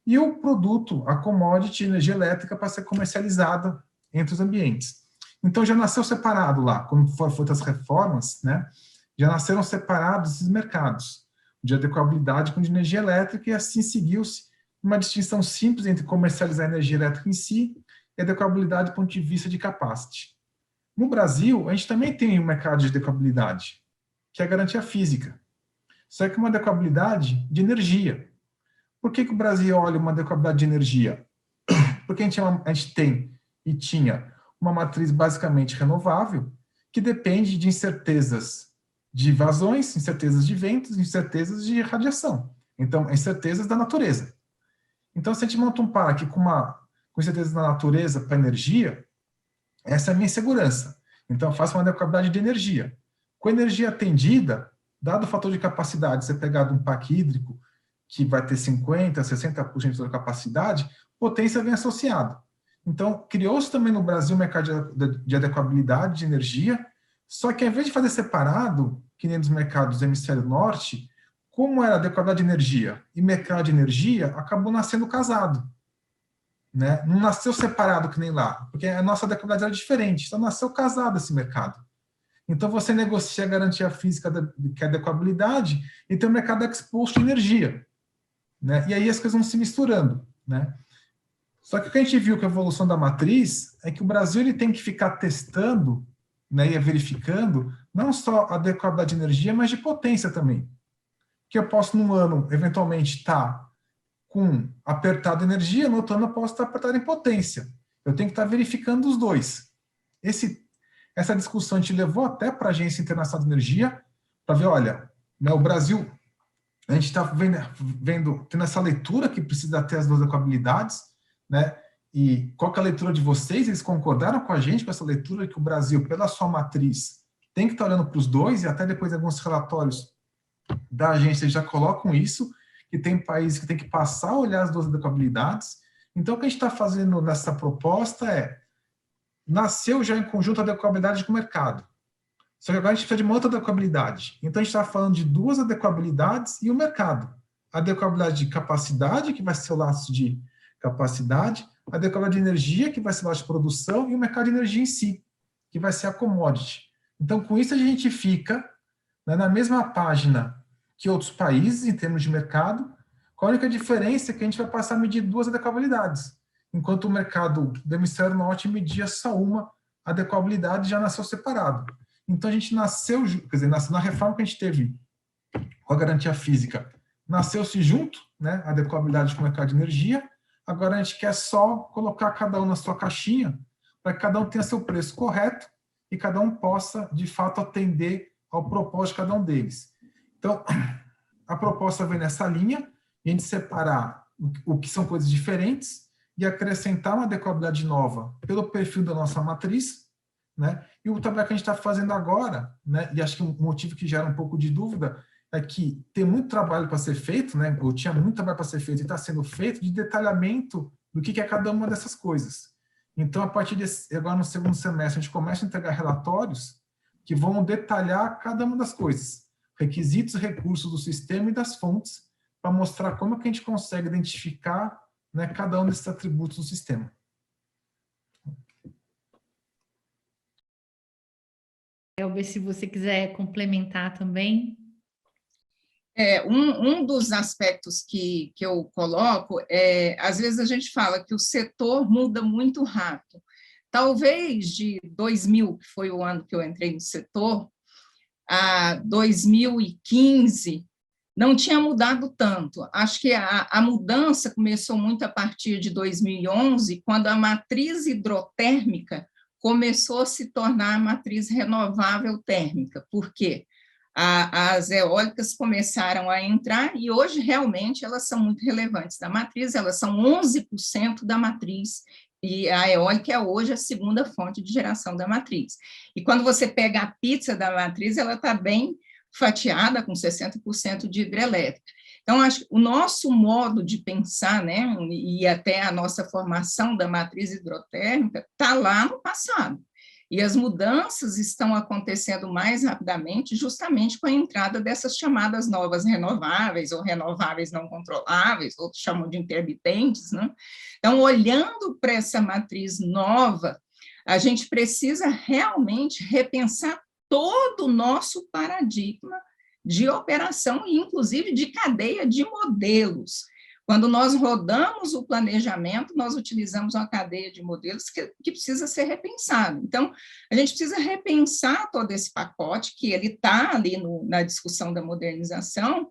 e o produto, a commodity, energia elétrica, para ser comercializada entre os ambientes. Então, já nasceu separado lá, quando foram feitas as reformas, né? Já nasceram separados esses mercados de adequabilidade com de energia elétrica, e assim seguiu-se uma distinção simples entre comercializar a energia elétrica em si e adequabilidade do ponto de vista de capacity. No Brasil, a gente também tem um mercado de adequabilidade, que é a garantia física. Só que uma adequabilidade de energia. Por que o Brasil olha uma adequabilidade de energia? Porque a gente tem e tinha uma matriz basicamente renovável, que depende de incertezas de vazões, incertezas de ventos, incertezas de radiação. Então, incertezas da natureza. Então, se a gente monta um parque com incertezas da natureza para energia, essa é a minha insegurança. Então, eu faço uma adequabilidade de energia. Com energia atendida, dado o fator de capacidade, você pegar de um parque hídrico que vai ter 50%, 60% da capacidade, potência vem associado. Então, criou-se também no Brasil um mercado de adequabilidade de energia, só que ao invés de fazer separado, que nem nos mercados do hemisfério norte, como era adequabilidade de energia e mercado de energia, acabou nascendo casado. Né? Não nasceu separado que nem lá, porque a nossa adequabilidade era diferente, então nasceu casado esse mercado. Então você negocia a garantia física que é a adequabilidade e tem o mercado exposto de energia. Né? E aí as coisas vão se misturando. Né? Só que o que a gente viu com a evolução da matriz é que o Brasil ele tem que ficar testando, né, e verificando não só a adequabilidade de energia, mas de potência também. Que eu posso, num ano, eventualmente, estar com apertado energia, no outro ano eu posso estar apertado em potência. Eu tenho que estar verificando os dois. Essa discussão a gente levou até para a Agência Internacional de Energia, para ver, olha, né, o Brasil, a gente está tendo essa leitura que precisa ter as duas adequabilidades, né? E qual que é a leitura de vocês? Eles concordaram com a gente com essa leitura que o Brasil, pela sua matriz, tem que estar olhando para os dois, e até depois alguns relatórios da agência já colocam isso, que tem países que tem que passar a olhar as duas adequabilidades. Então, o que a gente está fazendo nessa proposta nasceu já em conjunto a adequabilidade com o mercado. Só que agora a gente precisa de uma outra adequabilidade. Então, a gente está falando de duas adequabilidades e o mercado. A adequabilidade de capacidade, que vai ser o laço de capacidade, a adequabilidade de energia, que vai ser o laço de produção, e o mercado de energia em si, que vai ser a commodity. Então, com isso, a gente fica, né, na mesma página que outros países, em termos de mercado, com a única diferença é que a gente vai passar a medir duas adequabilidades, enquanto o mercado do hemisfério norte media só uma adequabilidade, já nasceu separado. Então, a gente nasceu na reforma que a gente teve com a garantia física, nasceu-se junto, né, a adequabilidade com o mercado de energia. Agora a gente quer só colocar cada um na sua caixinha, para que cada um tenha seu preço correto e cada um possa, de fato, atender ao propósito de cada um deles. Então, a proposta vem nessa linha, e a gente separar o que são coisas diferentes e acrescentar uma adequabilidade nova pelo perfil da nossa matriz, né? E o trabalho que a gente está fazendo agora, né? E acho que um motivo que gera um pouco de dúvida é que tem muito trabalho para ser feito, né? Ou tinha muito trabalho para ser feito e está sendo feito de detalhamento do que é cada uma dessas coisas. Então, a partir agora no segundo semestre, a gente começa a entregar relatórios que vão detalhar cada uma das coisas, requisitos e recursos do sistema e das fontes, para mostrar como que a gente consegue identificar, né, cada um desses atributos do sistema. Elber, se você quiser complementar também. Um dos aspectos que eu coloco às vezes a gente fala que o setor muda muito rápido. Talvez de 2000, que foi o ano que eu entrei no setor, a 2015, não tinha mudado tanto. Acho que a mudança começou muito a partir de 2011, quando a matriz hidrotérmica começou a se tornar a matriz renovável térmica. Por quê? As eólicas começaram a entrar e hoje realmente elas são muito relevantes da matriz, elas são 11% da matriz, e a eólica é hoje a segunda fonte de geração da matriz. E quando você pega a pizza da matriz, ela está bem fatiada, com 60% de hidrelétrica. Então, acho que o nosso modo de pensar, né, e até a nossa formação da matriz hidrotérmica, está lá no passado. E as mudanças estão acontecendo mais rapidamente, justamente com a entrada dessas chamadas novas renováveis, ou renováveis não controláveis, outros chamam de intermitentes, né? Então, olhando para essa matriz nova, a gente precisa realmente repensar todo o nosso paradigma de operação, e inclusive de cadeia de modelos. Quando nós rodamos o planejamento, nós utilizamos uma cadeia de modelos que precisa ser repensado. Então, a gente precisa repensar todo esse pacote, que ele está ali na discussão da modernização,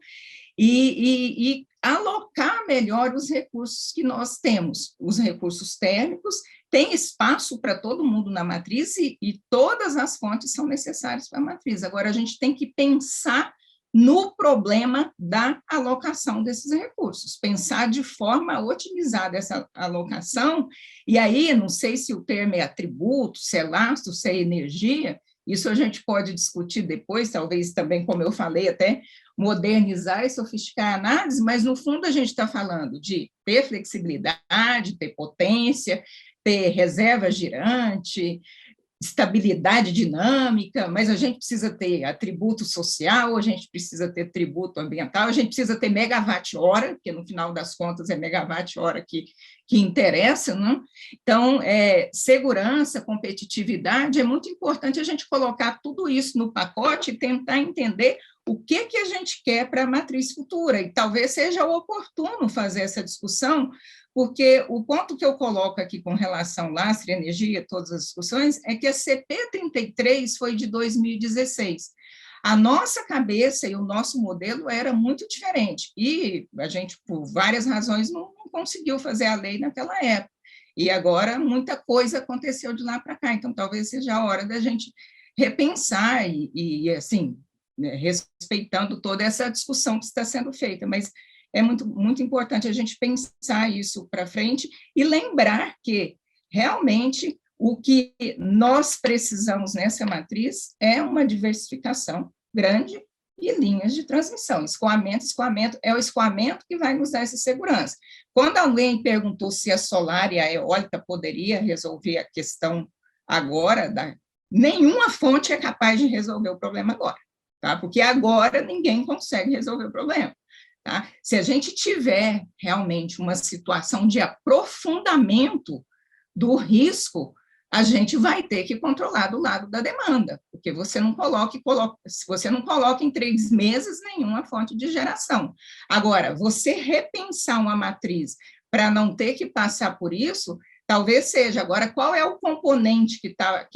e alocar melhor os recursos que nós temos. Os recursos térmicos, tem espaço para todo mundo na matriz, e todas as fontes são necessárias para a matriz. Agora, a gente tem que pensar no problema da alocação desses recursos, pensar de forma a otimizar essa alocação, e aí, não sei se o termo é atributo, se é lastro, se é energia, isso a gente pode discutir depois, talvez também, como eu falei, até modernizar e sofisticar a análise, mas no fundo a gente está falando de ter flexibilidade, ter potência, ter reserva girante, estabilidade dinâmica, mas a gente precisa ter atributo social, a gente precisa ter tributo ambiental, a gente precisa ter megawatt-hora, porque no final das contas é megawatt-hora que interessa, né? Então, segurança, competitividade, é muito importante a gente colocar tudo isso no pacote e tentar entender o que a gente quer para a matriz futura, e talvez seja oportuno fazer essa discussão, porque o ponto que eu coloco aqui com relação ao lastro, energia, todas as discussões, é que a CP33 foi de 2016. A nossa cabeça e o nosso modelo era muito diferente, e a gente, por várias razões, não conseguiu fazer a lei naquela época, e agora muita coisa aconteceu de lá para cá, então talvez seja a hora da gente repensar e assim, né, respeitando toda essa discussão que está sendo feita, mas é muito, muito importante a gente pensar isso para frente e lembrar que, realmente, o que nós precisamos nessa matriz é uma diversificação grande e linhas de transmissão. Escoamento é o escoamento que vai nos dar essa segurança. Quando alguém perguntou se a solar e a eólica poderia resolver a questão agora, nenhuma fonte é capaz de resolver o problema agora, tá? Porque agora ninguém consegue resolver o problema. Tá? Se a gente tiver realmente uma situação de aprofundamento do risco, a gente vai ter que controlar do lado da demanda, porque você não se você não coloca em 3 meses nenhuma fonte de geração. Agora, você repensar uma matriz para não ter que passar por isso, talvez seja. Agora, qual é o componente que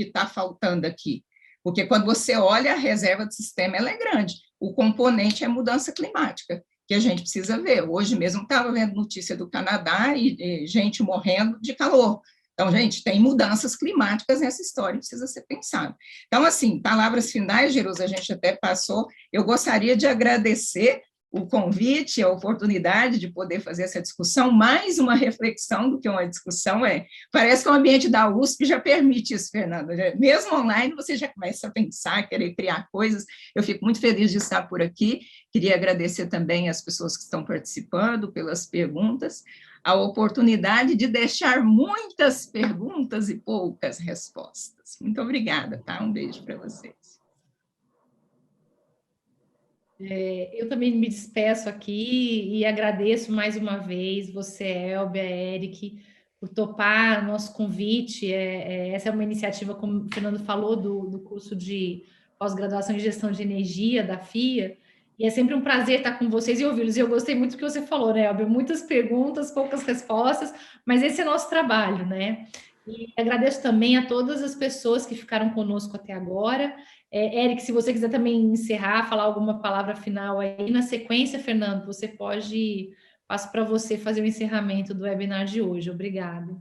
tá faltando aqui? Porque quando você olha, a reserva do sistema ela é grande, o componente é mudança climática, que a gente precisa ver. Hoje mesmo estava vendo notícia do Canadá e gente morrendo de calor. Então, gente, tem mudanças climáticas nessa história, precisa ser pensado. Então, assim, palavras finais, Jerusa, a gente até passou. Eu gostaria de agradecer o convite, a oportunidade de poder fazer essa discussão, mais uma reflexão do que uma discussão, parece que o ambiente da USP já permite isso, Fernanda, mesmo online você já começa a pensar, querer criar coisas. Eu fico muito feliz de estar por aqui, queria agradecer também as pessoas que estão participando pelas perguntas, a oportunidade de deixar muitas perguntas e poucas respostas. Muito obrigada, tá? Um beijo para vocês. Eu também me despeço aqui e agradeço mais uma vez você, Elbia, Eric, por topar nosso convite. Essa é uma iniciativa, como o Fernando falou, do curso de pós-graduação em gestão de energia da FIA, E é sempre um prazer estar com vocês e ouvi-los. E eu gostei muito do que você falou, né, Elber? Muitas perguntas, poucas respostas, mas esse é nosso trabalho, né? E agradeço também a todas as pessoas que ficaram conosco até agora. Eric, se você quiser também encerrar, falar alguma palavra final aí, na sequência, Fernando, você pode, passo para você fazer o encerramento do webinar de hoje. Obrigada.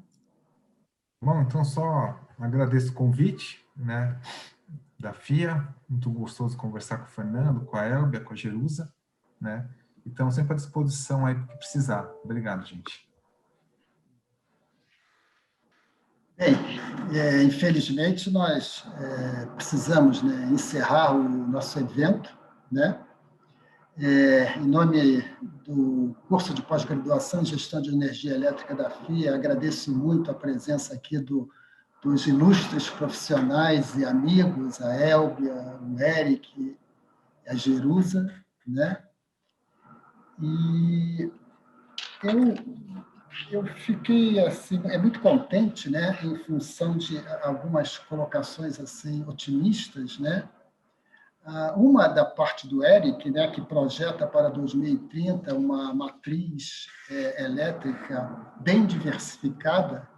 Bom, então só agradeço o convite, né, da FIA, muito gostoso conversar com o Fernando, com a Elbia, com a Jerusa, né, então sempre à disposição aí para o que precisar. Obrigado, gente. Bem, infelizmente nós precisamos, né, encerrar o nosso evento, né? Em nome do curso de pós-graduação em Gestão de Energia Elétrica da FIA, agradeço muito a presença aqui dos ilustres profissionais e amigos, a Elbia, o Eric, a Jerusa, né? E eu fiquei assim muito contente, né, em função de algumas colocações assim otimistas, né? Uma da parte do Eric, né, que projeta para 2030 uma matriz elétrica bem diversificada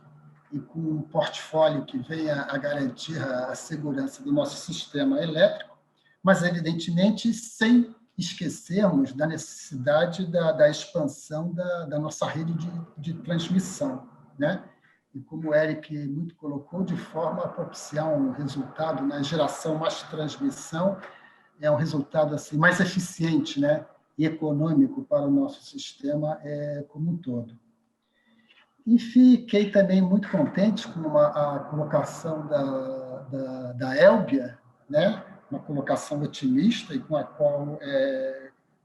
e com um portfólio que venha a garantir a segurança do nosso sistema elétrico, mas, evidentemente, sem esquecermos da necessidade da expansão da nossa rede de transmissão, né? E como o Eric muito colocou, de forma a propiciar um resultado na geração mais transmissão, é um resultado assim mais eficiente, né, e econômico para o nosso sistema como um todo. E fiquei também muito contente com a colocação da Elbia, né, uma colocação otimista e com a qual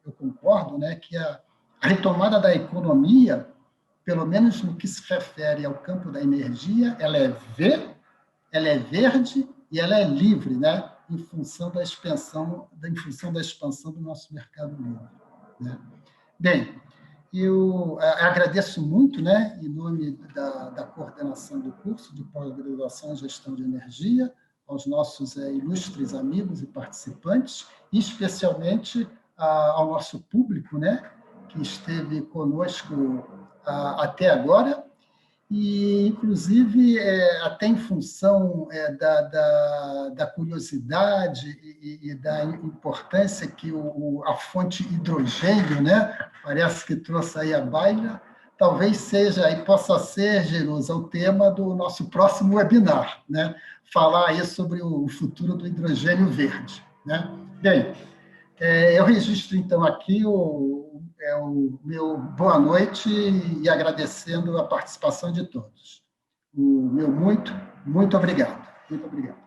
eu concordo, né, que a retomada da economia, pelo menos no que se refere ao campo da energia, ela é verde e ela é livre, né, em função da expansão do nosso mercado livre, né? Bem, eu agradeço muito, né, em nome da coordenação do curso de pós-graduação em Gestão de Energia, aos nossos ilustres amigos e participantes, e especialmente ao nosso público, né, que esteve conosco até agora, e, inclusive, até em função da curiosidade e da importância que a fonte hidrogênio, né, parece que trouxe aí à baila, talvez seja e possa ser, Jerusa, o tema do nosso próximo webinar, né, falar aí sobre o futuro do hidrogênio verde, né? Bem, eu registro, então, aqui o meu boa noite e agradecendo a participação de todos. O meu muito obrigado. Muito obrigado.